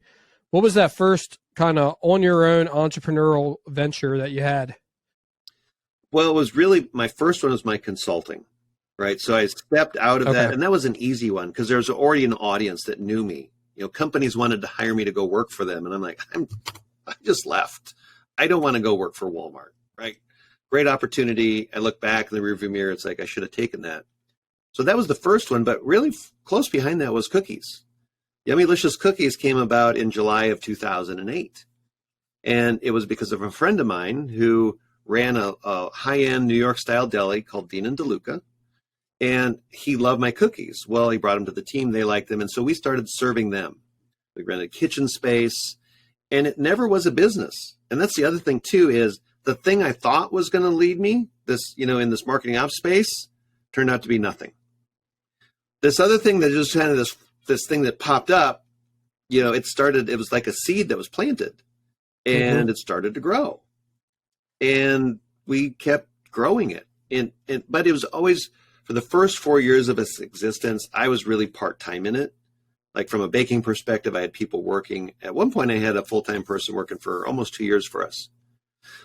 What was that first kind of on your own entrepreneurial venture that you had? Well, it was really, my first one was my consulting, right? So I stepped out of that, and that was an easy one because there was already an audience that knew me. companies wanted to hire me to go work for them. And I'm like, I just left. I don't want to go work for Walmart, right? Great opportunity. I look back in the rearview mirror. It's like, I should have taken that. So that was the first one, but really close behind that was cookies. Yummylicious Cookies came about in July of 2008. And it was because of a friend of mine who ran a high-end New York style deli called Dean and DeLuca. And he loved my cookies. Well, he brought them to the team. They liked them. And so we started serving them. We rented kitchen space, and it never was a business. And that's the other thing too, is the thing I thought was going to lead me this, in this marketing ops space turned out to be nothing. This other thing that just kind of this thing that popped up, it was like a seed that was planted, and it started to grow, and we kept growing it. But it was always, for the first 4 years of its existence, I was really part-time in it. Like from a baking perspective, I had people working. At one point, I had a full-time person working for almost 2 years for us.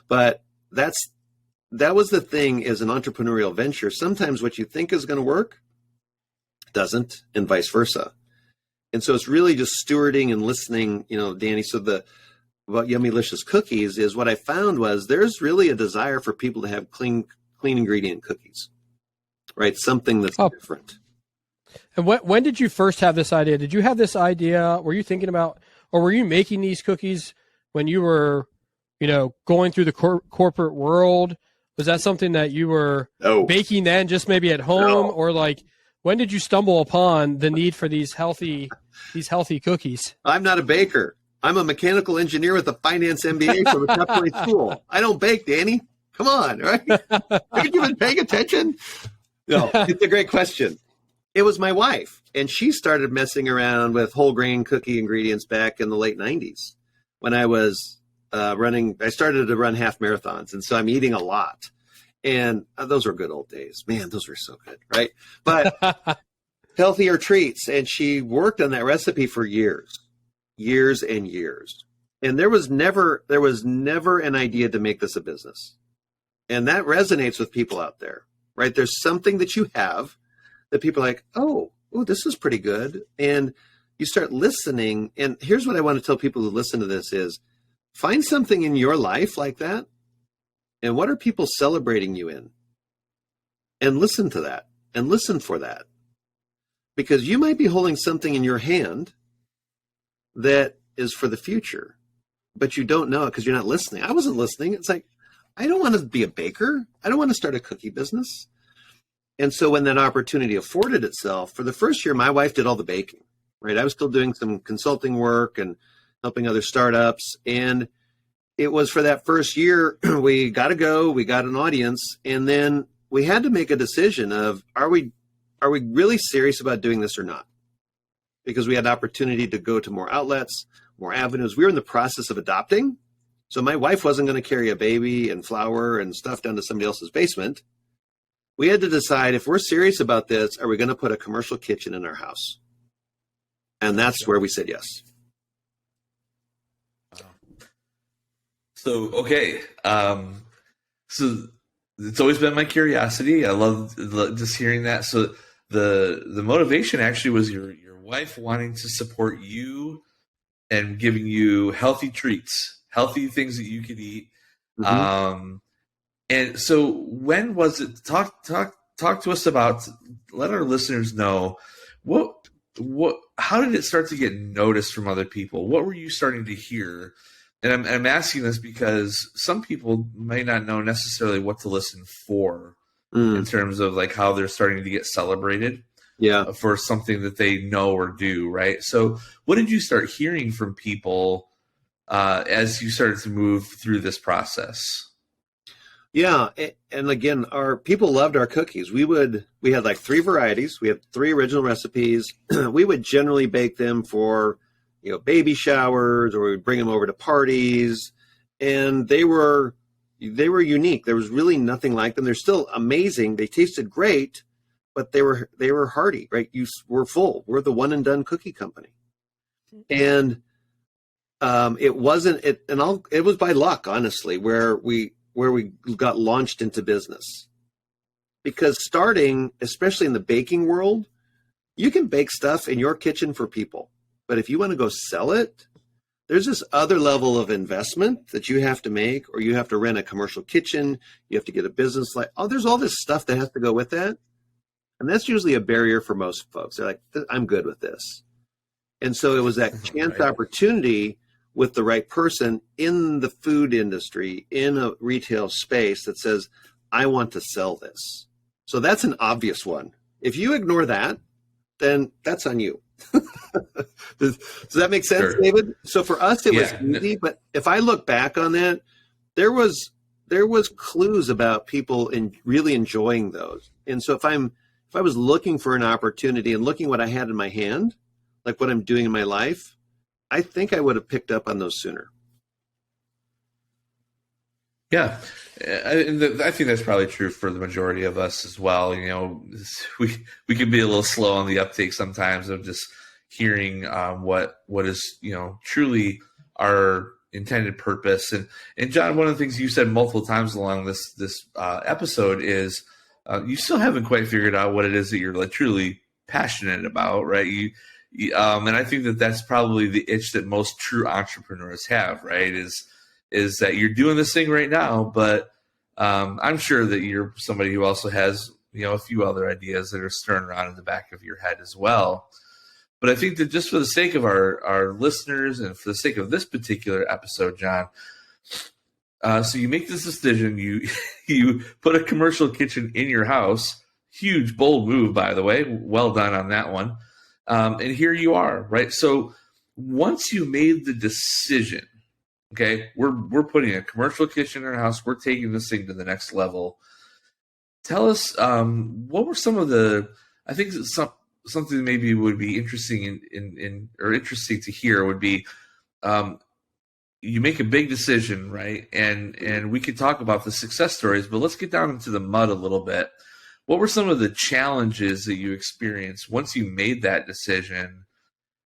But that was the thing as an entrepreneurial venture. Sometimes what you think is going to work doesn't, and vice versa. And so it's really just stewarding and listening, Danny. So about Yummylicious Cookies is what I found was there's really a desire for people to have clean ingredient cookies, right? Something that's different. And when did you first have this idea? Did you have this idea? Were you thinking about, or were you making these cookies when you were, going through the corporate world? Was that something that you were baking then, just maybe at home, or like, when did you stumble upon the need for these healthy cookies? I'm not a baker. I'm a mechanical engineer with a finance MBA from a Pepperoni school. I don't bake, Danny. Come on, right? Haven't you been paying attention? No, it's a great question. It was my wife, and she started messing around with whole grain cookie ingredients back in the late 90s when I was I started to run half marathons, and so I'm eating a lot. And those were good old days. Man, those were so good, right? But healthier treats, and she worked on that recipe for years and years. And there was never an idea to make this a business. And that resonates with people out there, right? There's something that you have that people are like, oh, this is pretty good. And you start listening. And here's what I want to tell people who listen to this is, find something in your life like that. And what are people celebrating you in? And listen to that and listen for that. Because you might be holding something in your hand that is for the future, but you don't know it because you're not listening. I wasn't listening. It's like, I don't want to be a baker. I don't want to start a cookie business. And so when that opportunity afforded itself, for the first year, my wife did all the baking, right? I was still doing some consulting work and helping other startups. And it was for that first year, we got to go, we got an audience, and then we had to make a decision of, are we really serious about doing this or not? Because we had opportunity to go to more outlets, more avenues. We were in the process of adopting. So my wife wasn't going to carry a baby and flour and stuff down to somebody else's basement. We had to decide, if we're serious about this, are we going to put a commercial kitchen in our house? And that's where we said yes. So, okay. So it's always been my curiosity. I love just hearing that. So the motivation actually was your wife wanting to support you and giving you healthy treats, healthy things that you could eat. Mm-hmm. And so when was it, talk to us about, let our listeners know how did it start to get noticed from other people? What were you starting to hear? And I'm asking this because some people may not know necessarily what to listen for in terms of like how they're starting to get celebrated for something that they know or do, right? So what did you start hearing from people as you started to move through this process? Yeah. And again, our people loved our cookies. We had like 3 varieties. We had 3 original recipes. We would generally bake them for, baby showers, or we'd bring them over to parties, and they were unique. There was really nothing like them. They're still amazing. They tasted great, but they were hearty, right? We're full. We're the one and done cookie company. And it was by luck, honestly, where we got launched into business. Because starting, especially in the baking world, you can bake stuff in your kitchen for people. But if you want to go sell it, there's this other level of investment that you have to make, or you have to rent a commercial kitchen. You have to get a business. There's all this stuff that has to go with that. And that's usually a barrier for most folks. They're like, I'm good with this. And so it was that chance opportunity with the right person in the food industry, in a retail space that says, I want to sell this. So that's an obvious one. If you ignore that, then that's on you. Does that make sense, Sure. David? So for us, it was easy. But if I look back on that, there was clues about people really enjoying those. And so if I was looking for an opportunity and looking what I had in my hand, like what I'm doing in my life, I think I would have picked up on those sooner. Yeah, I think that's probably true for the majority of us as well. You know, we can be a little slow on the uptake sometimes of just hearing what is, you know, truly our intended purpose. And John, one of the things you said multiple times along this episode is you still haven't quite figured out what it is that you're like truly passionate about, right? And I think that that's probably the itch that most true entrepreneurs have, right? Is that you're doing this thing right now, but I'm sure that you're somebody who also has, you know, a few other ideas that are stirring around in the back of your head as well. But I think that just for the sake of our listeners and for the sake of this particular episode, John, so you make this decision, you put a commercial kitchen in your house, huge, bold move, by the way, well done on that one. And here you are, right? So once you made the decision, okay, we're putting a commercial kitchen in our house, we're taking this thing to the next level. Tell us, what were some of the, I think something that maybe would be interesting or interesting to hear would be, you make a big decision, right? And we could talk about the success stories, but let's get down into the mud a little bit. What were some of the challenges that you experienced once you made that decision?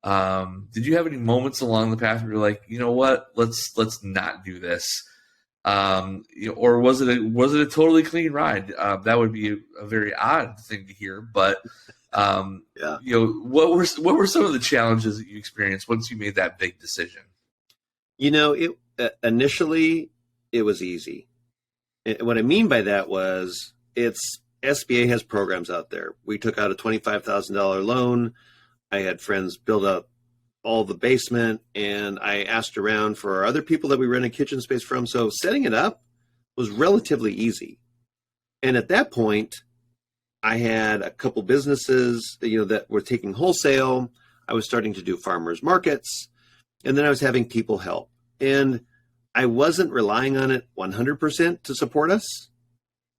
Did you have any moments along the path where you're like, you know what, let's not do this? Or was it a totally clean ride? That would be a very odd thing to hear, but you know, what were some of the challenges that you experienced once you made that big decision? You know, initially it was easy. And what I mean by that was SBA has programs out there. We took out a $25,000 loan. I had friends build up all the basement, and I asked around for other people that we rented kitchen space from. So setting it up was relatively easy. And at that point, I had a couple businesses, you know, that were taking wholesale. I was starting to do farmers markets, and then I was having people help. And I wasn't relying on it 100% to support us,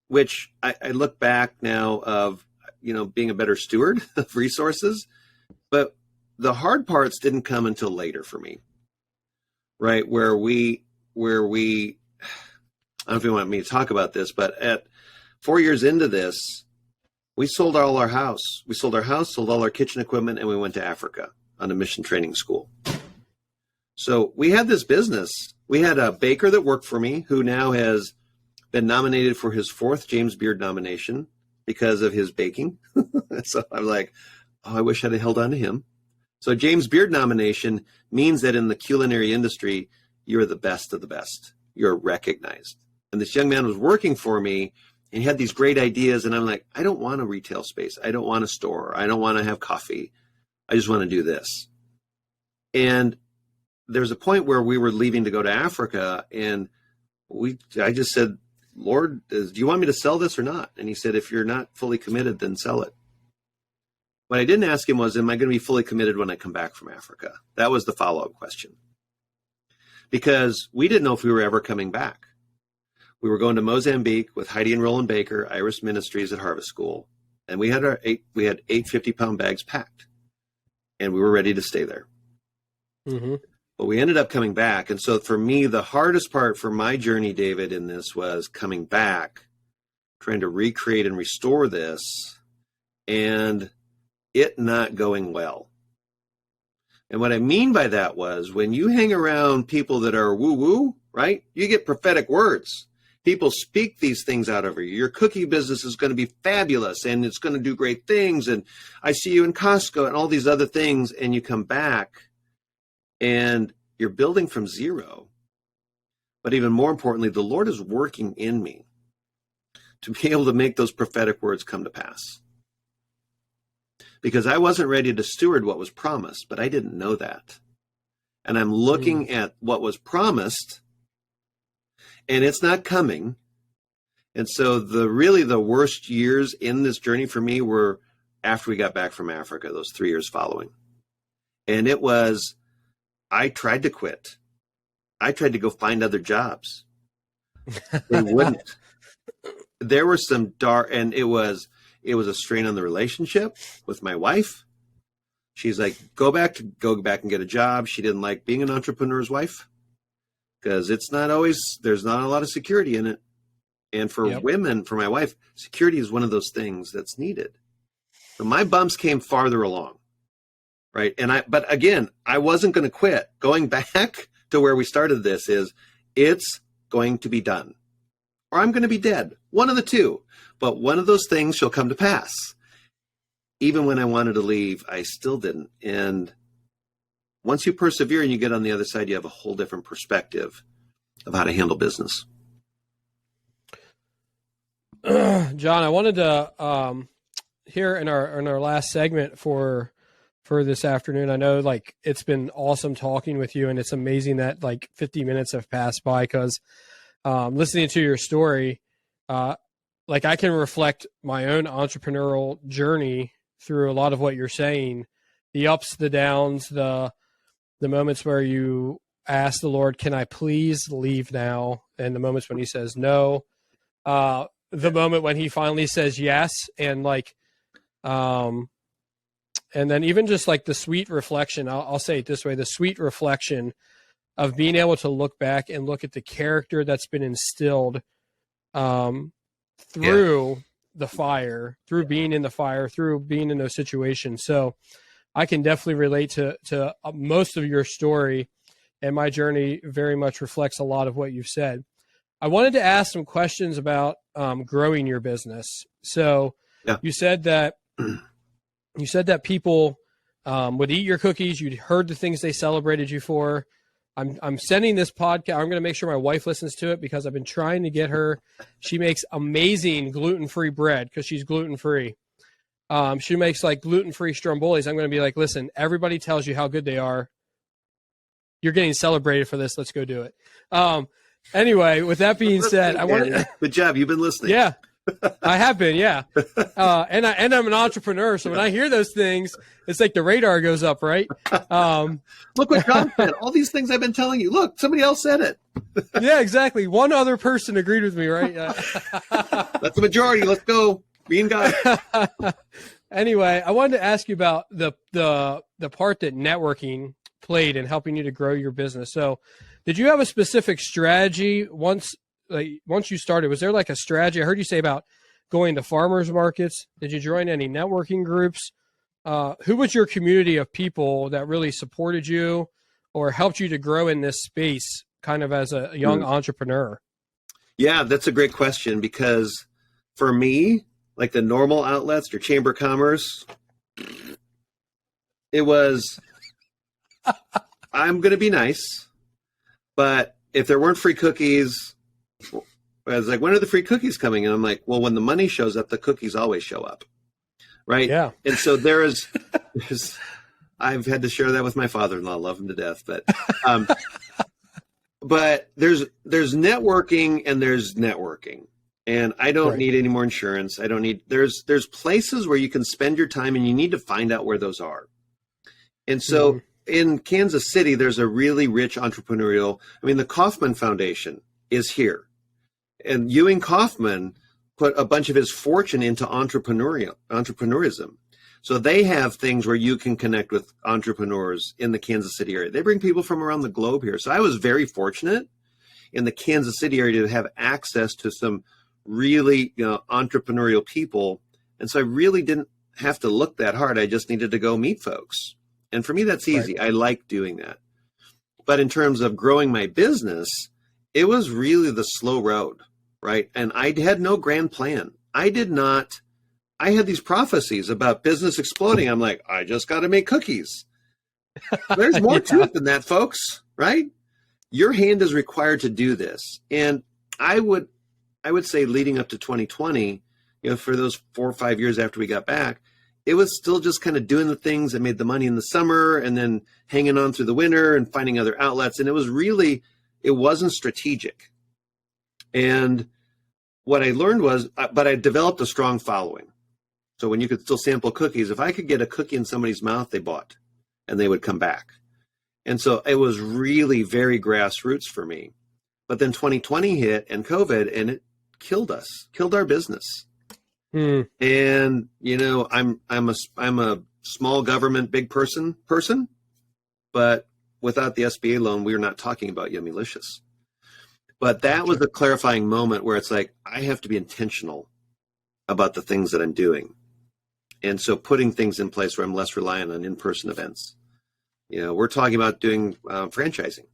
which I look back now of, you know, being a better steward of resources. But the hard parts didn't come until later for me, right? Where we, I don't know if you want me to talk about this, but at 4 years into this, we sold all our house. We sold our house, sold all our kitchen equipment, and we went to Africa on a mission training school. So we had this business. We had a baker that worked for me who now has been nominated for his 4th James Beard nomination because of his baking. So I'm like, oh, I wish I'd have held on to him. So James Beard nomination means that in the culinary industry, you're the best of the best. You're recognized. And this young man was working for me, and he had these great ideas. And I'm like, I don't want a retail space. I don't want a store. I don't want to have coffee. I just want to do this. And there's a point where we were leaving to go to Africa, and I just said, Lord, do you want me to sell this or not? And he said, if you're not fully committed, then sell it. What I didn't ask him was, am I going to be fully committed when I come back from Africa? That was the follow-up question. Because we didn't know if we were ever coming back. We were going to Mozambique with Heidi and Roland Baker, Iris Ministries at Harvest School. And we had 8 50-pound bags packed. And we were ready to stay there. Mm-hmm. But we ended up coming back. And so for me, the hardest part for my journey, David, in this was coming back, trying to recreate and restore this, and it not going well. And what I mean by that was when you hang around people that are woo-woo, right? You get prophetic words. People speak these things out over you. Your cookie business is going to be fabulous and it's going to do great things. And I see you in Costco and all these other things. And you come back and you're building from zero. But even more importantly, the Lord is working in me to be able to make those prophetic words come to pass. Because I wasn't ready to steward what was promised, but I didn't know that. And I'm looking at what was promised, and it's not coming. And so the worst years in this journey for me were after we got back from Africa, those 3 years following. And I tried to quit. I tried to go find other jobs. They wouldn't. There were some dark, and it was a strain on the relationship with my wife. She's like, go back and get a job. She didn't like being an entrepreneur's wife because there's not a lot of security in it. And for women, for my wife, security is one of those things that's needed. So my bumps came farther along, right? But again, I wasn't going to quit. Going back to where we started this it's going to be done. Or I'm going to be dead. One of the two. But one of those things shall come to pass. Even when I wanted to leave, I still didn't. And once you persevere and you get on the other side, you have a whole different perspective of how to handle business. John, I wanted to here in our last segment for this afternoon. I know like it's been awesome talking with you, and it's amazing that like 50 minutes have passed by because listening to your story, like I can reflect my own entrepreneurial journey through a lot of what you're saying, the ups, the downs, the moments where you ask the Lord, can I please leave now? And the moments when he says no, the moment when he finally says yes. And like, and then even just like the sweet reflection, I'll say it this way, the sweet reflection of being able to look back and look at the character that's been instilled through the fire, through being in the fire, through being in those situations. So I can definitely relate to most of your story, and my journey very much reflects a lot of what you've said. I wanted to ask some questions about growing your business. So you said that people would eat your cookies. You'd heard the things they celebrated you for. I'm sending this podcast. I'm going to make sure my wife listens to it because I've been trying to get her. She makes amazing gluten-free bread because she's gluten-free. She makes like gluten-free strombolis. I'm going to be like, listen, everybody tells you how good they are. You're getting celebrated for this. Let's go do it. Anyway, with that being said, I want to. Good job. You've been listening. Yeah, I have been. Yeah, and I'm an entrepreneur, so when I hear those things, it's like the radar goes up, right? Look what Jon said. All these things I've been telling you. Look, somebody else said it. Yeah, exactly. One other person agreed with me, right? That's the majority. Let's go. Being God. Anyway, I wanted to ask you about the part that networking played in helping you to grow your business. So, did you have a specific strategy once you started? Was there like a strategy? I heard you say about going to farmers markets. Did you join any networking groups? Who was your community of people that really supported you or helped you to grow in this space kind of as a young entrepreneur? Yeah, that's a great question because for me, like the normal outlets, your Chamber of Commerce, it was, I'm going to be nice, but if there weren't free cookies, I was like, when are the free cookies coming? And I'm like, well, when the money shows up, the cookies always show up. Right. Yeah. And so there's I've had to share that with my father-in-law, love him to death, but there's networking and there's networking. And I don't need any more insurance. I don't need, there's places where you can spend your time and you need to find out where those are. And so in Kansas City, there's a really rich entrepreneurial, the Kauffman Foundation is here. And Ewing Kauffman put a bunch of his fortune into entrepreneurism. So they have things where you can connect with entrepreneurs in the Kansas City area. They bring people from around the globe here. So I was very fortunate in the Kansas City area to have access to some really entrepreneurial people. And so I really didn't have to look that hard. I just needed to go meet folks. And for me, that's easy. Right. I like doing that. But in terms of growing my business, it was really the slow road. right? And I had no grand plan. I had these prophecies about business exploding. I'm like, I just got to make cookies. There's more to it than that, folks, right? Your hand is required to do this. And I would say leading up to 2020, for those 4 or 5 years after we got back, it was still just kind of doing the things that made the money in the summer and then hanging on through the winter and finding other outlets. And it wasn't strategic. And what I learned was, but I developed a strong following. So when you could still sample cookies, if I could get a cookie in somebody's mouth, they bought and they would come back. And so it was really very grassroots for me. But then 2020 hit and COVID, and it killed our business. And, I'm a small government, big person, but without the SBA loan, we were not talking about Yummylicious. But that was the clarifying moment where it's like, I have to be intentional about the things that I'm doing. And so putting things in place where I'm less reliant on in-person events. We're talking about doing franchising,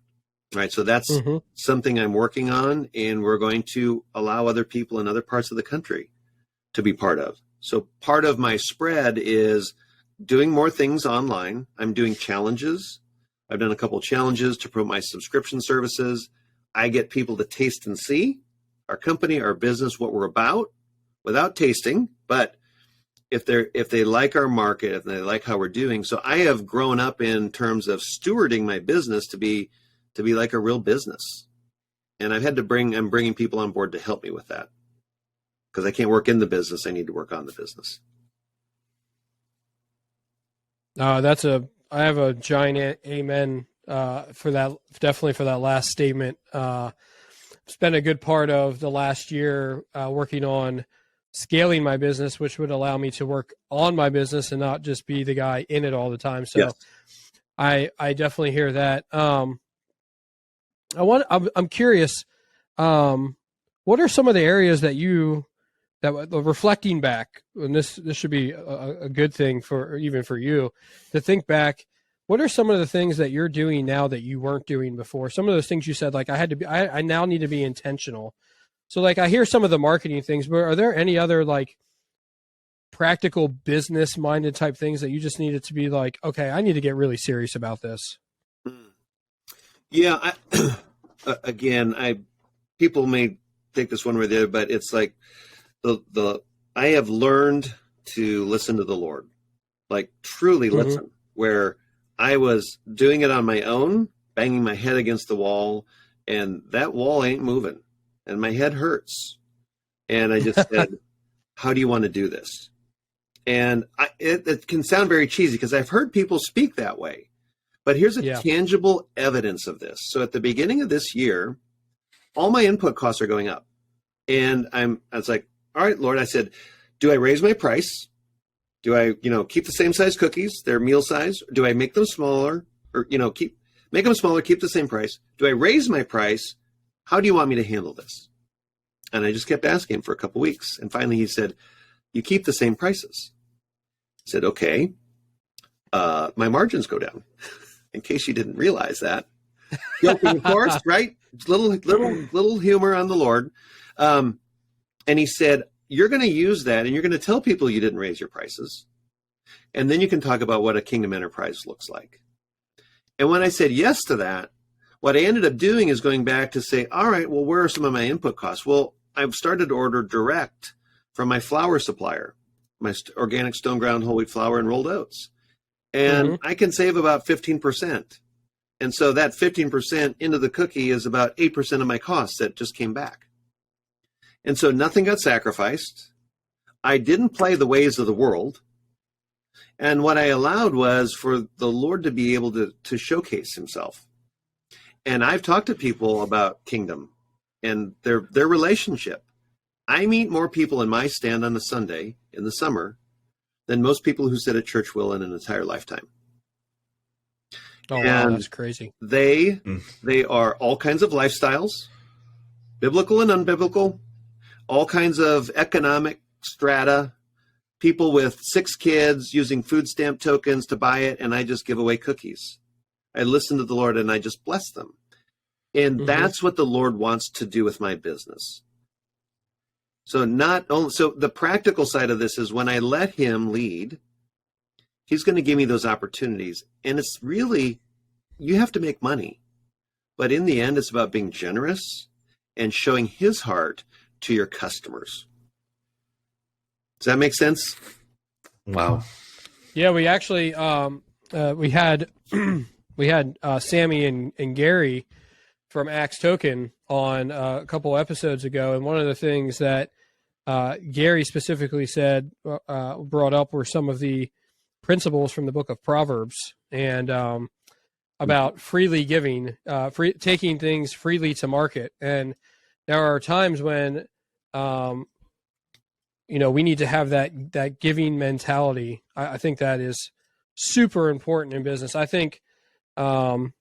right? So that's something I'm working on, and we're going to allow other people in other parts of the country to be part of. So part of my spread is doing more things online. I'm doing challenges. I've done a couple of challenges to promote my subscription services. I get people to taste and see our company, our business, what we're about without tasting, but if they like our market, if they like how we're doing. So I have grown up in terms of stewarding my business to be like a real business. And I'm bringing people on board to help me with that, because I can't work in the business. I need to work on the business. I have a giant amen for that, definitely for that last statement. Spent a good part of the last year working on scaling my business, which would allow me to work on my business and not just be the guy in it all the time. So yes. I definitely hear that. I'm curious, what are some of the areas that reflecting back, and this should be a good thing even for you to think back, what are some of the things that you're doing now that you weren't doing before? Some of those things you said, like I now need to be intentional. So like I hear some of the marketing things, but are there any other like practical business minded type things that you just needed to be like, okay, I need to get really serious about this? Yeah. People may think this one way or the other, but it's like I have learned to listen to the Lord, like truly listen, where I was doing it on my own, banging my head against the wall, and that wall ain't moving. And my head hurts. And I just said, how do you want to do this? And it can sound very cheesy because I've heard people speak that way. But here's a tangible evidence of this. So at the beginning of this year, all my input costs are going up. And I was like, all right, Lord, I said, do I raise my price? Do I, keep the same size cookies, their meal size? Do I make them smaller or, make them smaller, keep the same price? Do I raise my price? How do you want me to handle this? And I just kept asking him for a couple of weeks. And finally he said, you keep the same prices. I said, okay, my margins go down. In case you didn't realize that. Joking, of course, right? Little humor on the Lord. And he said, you're going to use that and you're going to tell people you didn't raise your prices. And then you can talk about what a kingdom enterprise looks like. And when I said yes to that, what I ended up doing is going back to say, all right, well, where are some of my input costs? Well, I've started to order direct from my flour supplier, my organic stone ground whole wheat flour and rolled oats. And I can save about 15%. And so that 15% into the cookie is about 8% of my costs that just came back. And so nothing got sacrificed. I didn't play the ways of the world. And what I allowed was for the Lord to be able to showcase himself. And I've talked to people about kingdom and their relationship. I meet more people in my stand on a Sunday in the summer than most people who sit at church will in an entire lifetime. Oh, wow, that's crazy. They are all kinds of lifestyles, biblical and unbiblical, all kinds of economic strata, people with 6 kids using food stamp tokens to buy it, and I just give away cookies. I listen to the Lord and I just bless them. And that's what the Lord wants to do with my business. So not only, so the practical side of this is when I let him lead, he's going to give me those opportunities. And it's really, you have to make money. But in the end, it's about being generous and showing his heart to your customers. Does that make sense? Wow. Yeah, we actually we had Sammy and Gary from Axe Token on a couple episodes ago, and one of the things that Gary specifically said brought up were some of the principles from the book of Proverbs and about freely giving, taking things freely to market. And there are times when we need to have that giving mentality. I think that is super important in business. I think having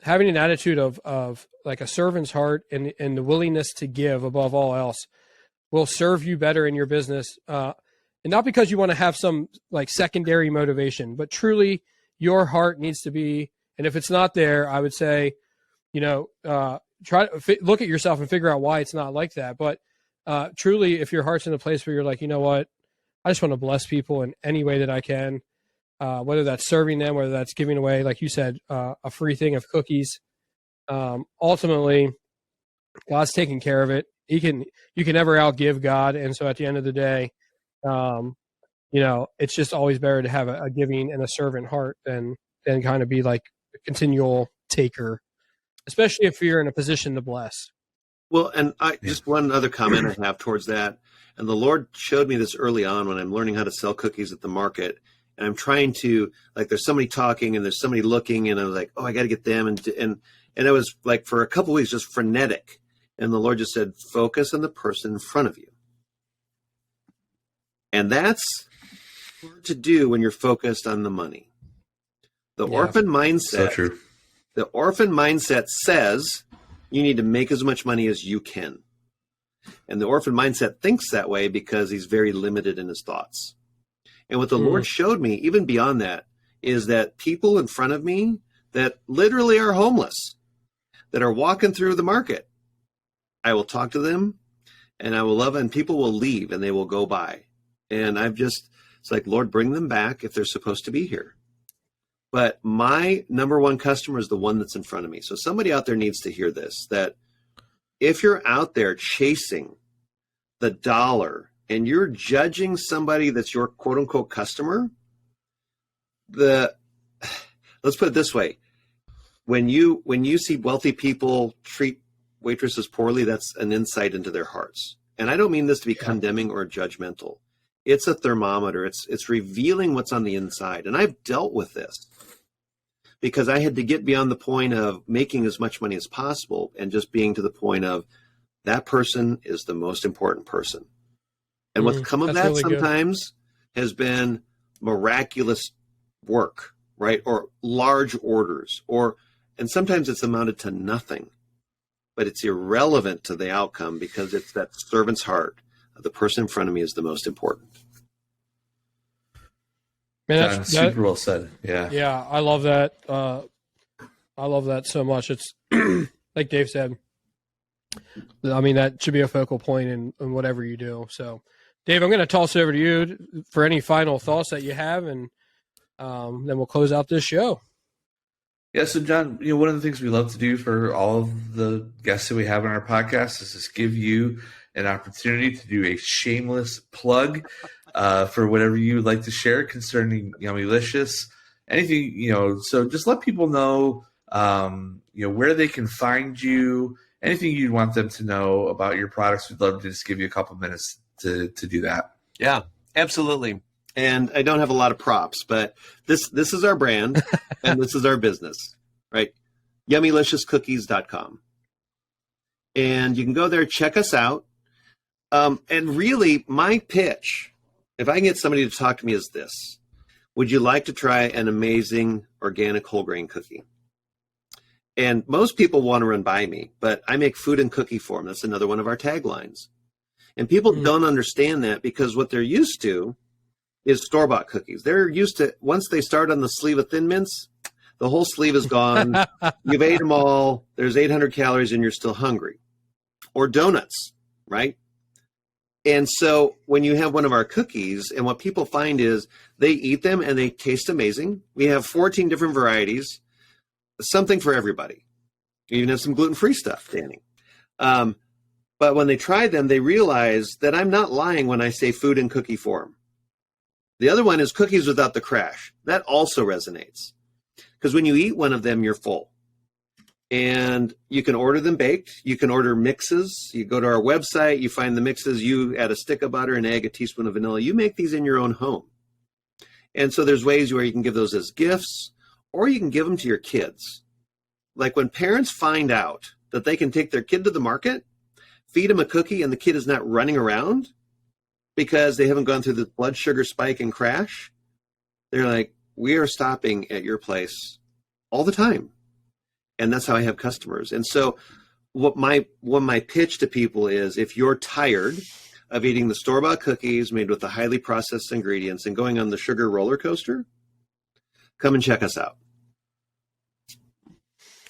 an attitude of like a servant's heart and the willingness to give above all else will serve you better in your business. And not because you want to have some like secondary motivation, but truly your heart needs to be. And if it's not there, I would say, try to look at yourself and figure out why it's not like that. But truly, if your heart's in a place where you're like, you know what, I just want to bless people in any way that I can, whether that's serving them, whether that's giving away, like you said, a free thing of cookies. Ultimately, God's taking care of it. You can never outgive God. And so at the end of the day, it's just always better to have a giving and a servant heart than kind of be like a continual taker, especially if you're in a position to bless. Well, and just one other comment I have towards that. And the Lord showed me this early on when I'm learning how to sell cookies at the market. And I'm trying to, like, there's somebody talking and there's somebody looking, and I was like, oh, I got to get them. And I was like, for a couple of weeks, just frenetic. And the Lord just said, focus on the person in front of you. And that's hard to do when you're focused on the money. The orphan mindset. So true. The orphan mindset says you need to make as much money as you can. And the orphan mindset thinks that way because he's very limited in his thoughts. And what the Lord showed me, even beyond that, is that people in front of me that literally are homeless, that are walking through the market, I will talk to them and I will love them, and people will leave and they will go by. And it's like, Lord, bring them back if they're supposed to be here. But my number one customer is the one that's in front of me. So somebody out there needs to hear this, that if you're out there chasing the dollar and you're judging somebody that's your quote unquote customer, let's put it this way. When you see wealthy people treat waitresses poorly, that's an insight into their hearts. And I don't mean this to be condemning or judgmental. It's a thermometer. It's revealing what's on the inside. And I've dealt with this because I had to get beyond the point of making as much money as possible and just being to the point of that person is the most important person. And what's come of that really sometimes has been miraculous work, right? Or large orders, and sometimes it's amounted to nothing, but it's irrelevant to the outcome because it's that servant's heart. The person in front of me is the most important. Man, that's super well said. Yeah. Yeah. I love that. I love that so much. It's like Dave said, I mean, that should be a focal point in whatever you do. So Dave, I'm going to toss it over to you for any final thoughts that you have, and then we'll close out this show. Yeah, so John, one of the things we love to do for all of the guests that we have on our podcast is just give you an opportunity to do a shameless plug for whatever you would like to share concerning Yummylicious. Anything, so just let people know, where they can find you, anything you'd want them to know about your products. We'd love to just give you a couple minutes to do that. Yeah, absolutely. And I don't have a lot of props, but this is our brand and this is our business, right? Yummyliciouscookies.com. And you can go there, check us out. And really my pitch, if I can get somebody to talk to me, is this: would you like to try an amazing organic whole grain cookie? And most people want to run by me, but I make food and cookie form. That's another one of our taglines. And people don't understand that because what they're used to is store-bought cookies. They're used to, once they start on the sleeve of Thin Mints, the whole sleeve is gone. You've ate them all. There's 800 calories and you're still hungry. Or donuts, right? And so when you have one of our cookies, and what people find is they eat them and they taste amazing. We have 14 different varieties, something for everybody. We even have some gluten-free stuff, Danny. But when they tried them, they realized that I'm not lying when I say food in cookie form. The other one is cookies without the crash. That also resonates. Because when you eat one of them, you're full. And you can order them baked. You can order mixes. You go to our website, you find the mixes, you add a stick of butter, an egg, a teaspoon of vanilla. You make these in your own home. And so there's ways where you can give those as gifts, or you can give them to your kids. Like when parents find out that they can take their kid to the market, feed them a cookie, and the kid is not running around because they haven't gone through the blood sugar spike and crash, they're like, we are stopping at your place all the time. And that's how I have customers. And so what my pitch to people is, if you're tired of eating the store-bought cookies made with the highly processed ingredients and going on the sugar roller coaster, come and check us out.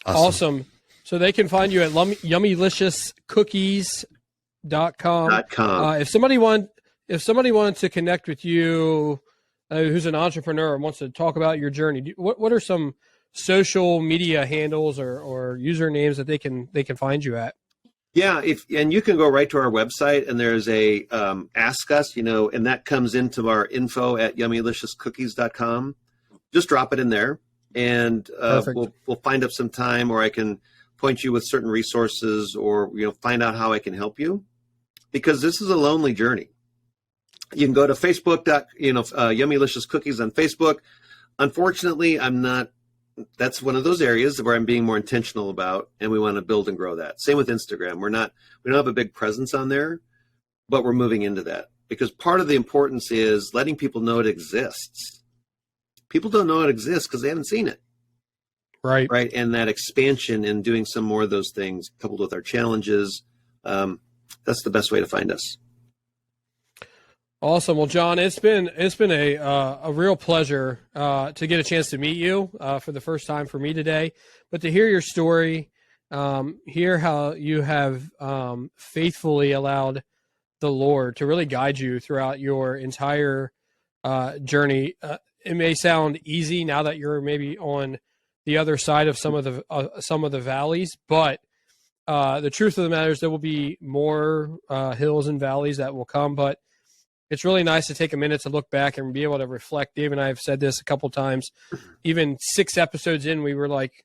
Awesome. So they can find you at yummyliciouscookies.com. If somebody wanted to connect with you, who's an entrepreneur and wants to talk about your journey, what are some social media handles or usernames that they can find you at? Yeah, and you can go right to our website, and there's a ask us, and that comes into our info at yummyliciouscookies.com. Just drop it in there, and we'll find up some time, or I can point you with certain resources, or find out how I can help you, because this is a lonely journey. You can go to Facebook, Yummylicious Cookies on Facebook. Unfortunately, that's one of those areas where I'm being more intentional about, and we want to build and grow that. Same with Instagram. We don't have a big presence on there, but we're moving into that, because part of the importance is letting people know it exists. People don't know it exists because they haven't seen it. Right. And that expansion and doing some more of those things coupled with our challenges, that's the best way to find us. Awesome. Well, Jon, it's been a real pleasure to get a chance to meet you for the first time for me today, but to hear your story, hear how you have faithfully allowed the Lord to really guide you throughout your entire journey. It may sound easy now that you're maybe on the other side of some of the valleys, but the truth of the matter is there will be more hills and valleys that will come, but it's really nice to take a minute to look back and be able to reflect. Dave and I have said this a couple times. Even 6 episodes in, we were like,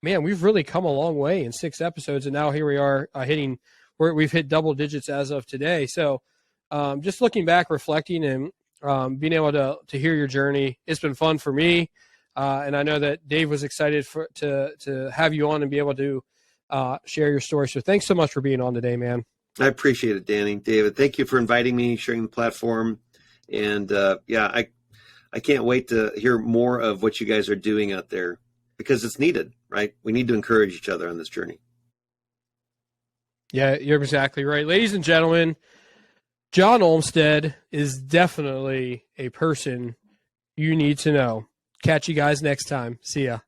man, we've really come a long way in 6 episodes. And now here we are we've hit double digits as of today. So just looking back, reflecting, and being able to hear your journey, it's been fun for me. And I know that Dave was excited to have you on and be able to share your story. So thanks so much for being on today, man. I appreciate it, Danny. David, thank you for inviting me, sharing the platform. And I can't wait to hear more of what you guys are doing out there, because it's needed, right? We need to encourage each other on this journey. Yeah, you're exactly right. Ladies and gentlemen, Jon Umsted is definitely a person you need to know. Catch you guys next time. See ya.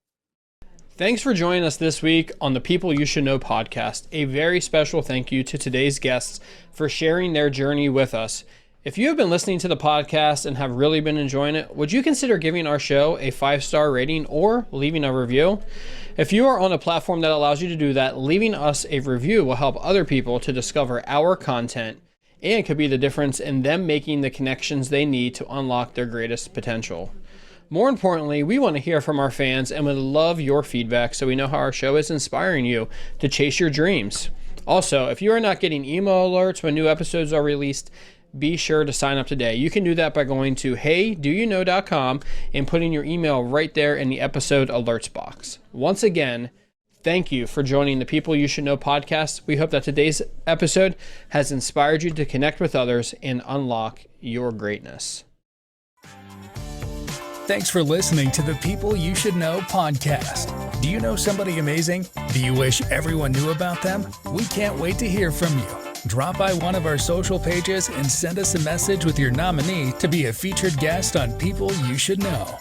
Thanks for joining us this week on the People You Should Know podcast. A very special thank you to today's guests for sharing their journey with us. If you have been listening to the podcast and have really been enjoying it, would you consider giving our show a 5-star rating or leaving a review? If you are on a platform that allows you to do that, leaving us a review will help other people to discover our content, and could be the difference in them making the connections they need to unlock their greatest potential. More importantly, we want to hear from our fans and would love your feedback so we know how our show is inspiring you to chase your dreams. Also, if you are not getting email alerts when new episodes are released, be sure to sign up today. You can do that by going to heydouyouknow.com and putting your email right there in the episode alerts box. Once again, thank you for joining the People You Should Know podcast. We hope that today's episode has inspired you to connect with others and unlock your greatness. Thanks for listening to the People You Should Know podcast. Do you know somebody amazing? Do you wish everyone knew about them? We can't wait to hear from you. Drop by one of our social pages and send us a message with your nominee to be a featured guest on People You Should Know.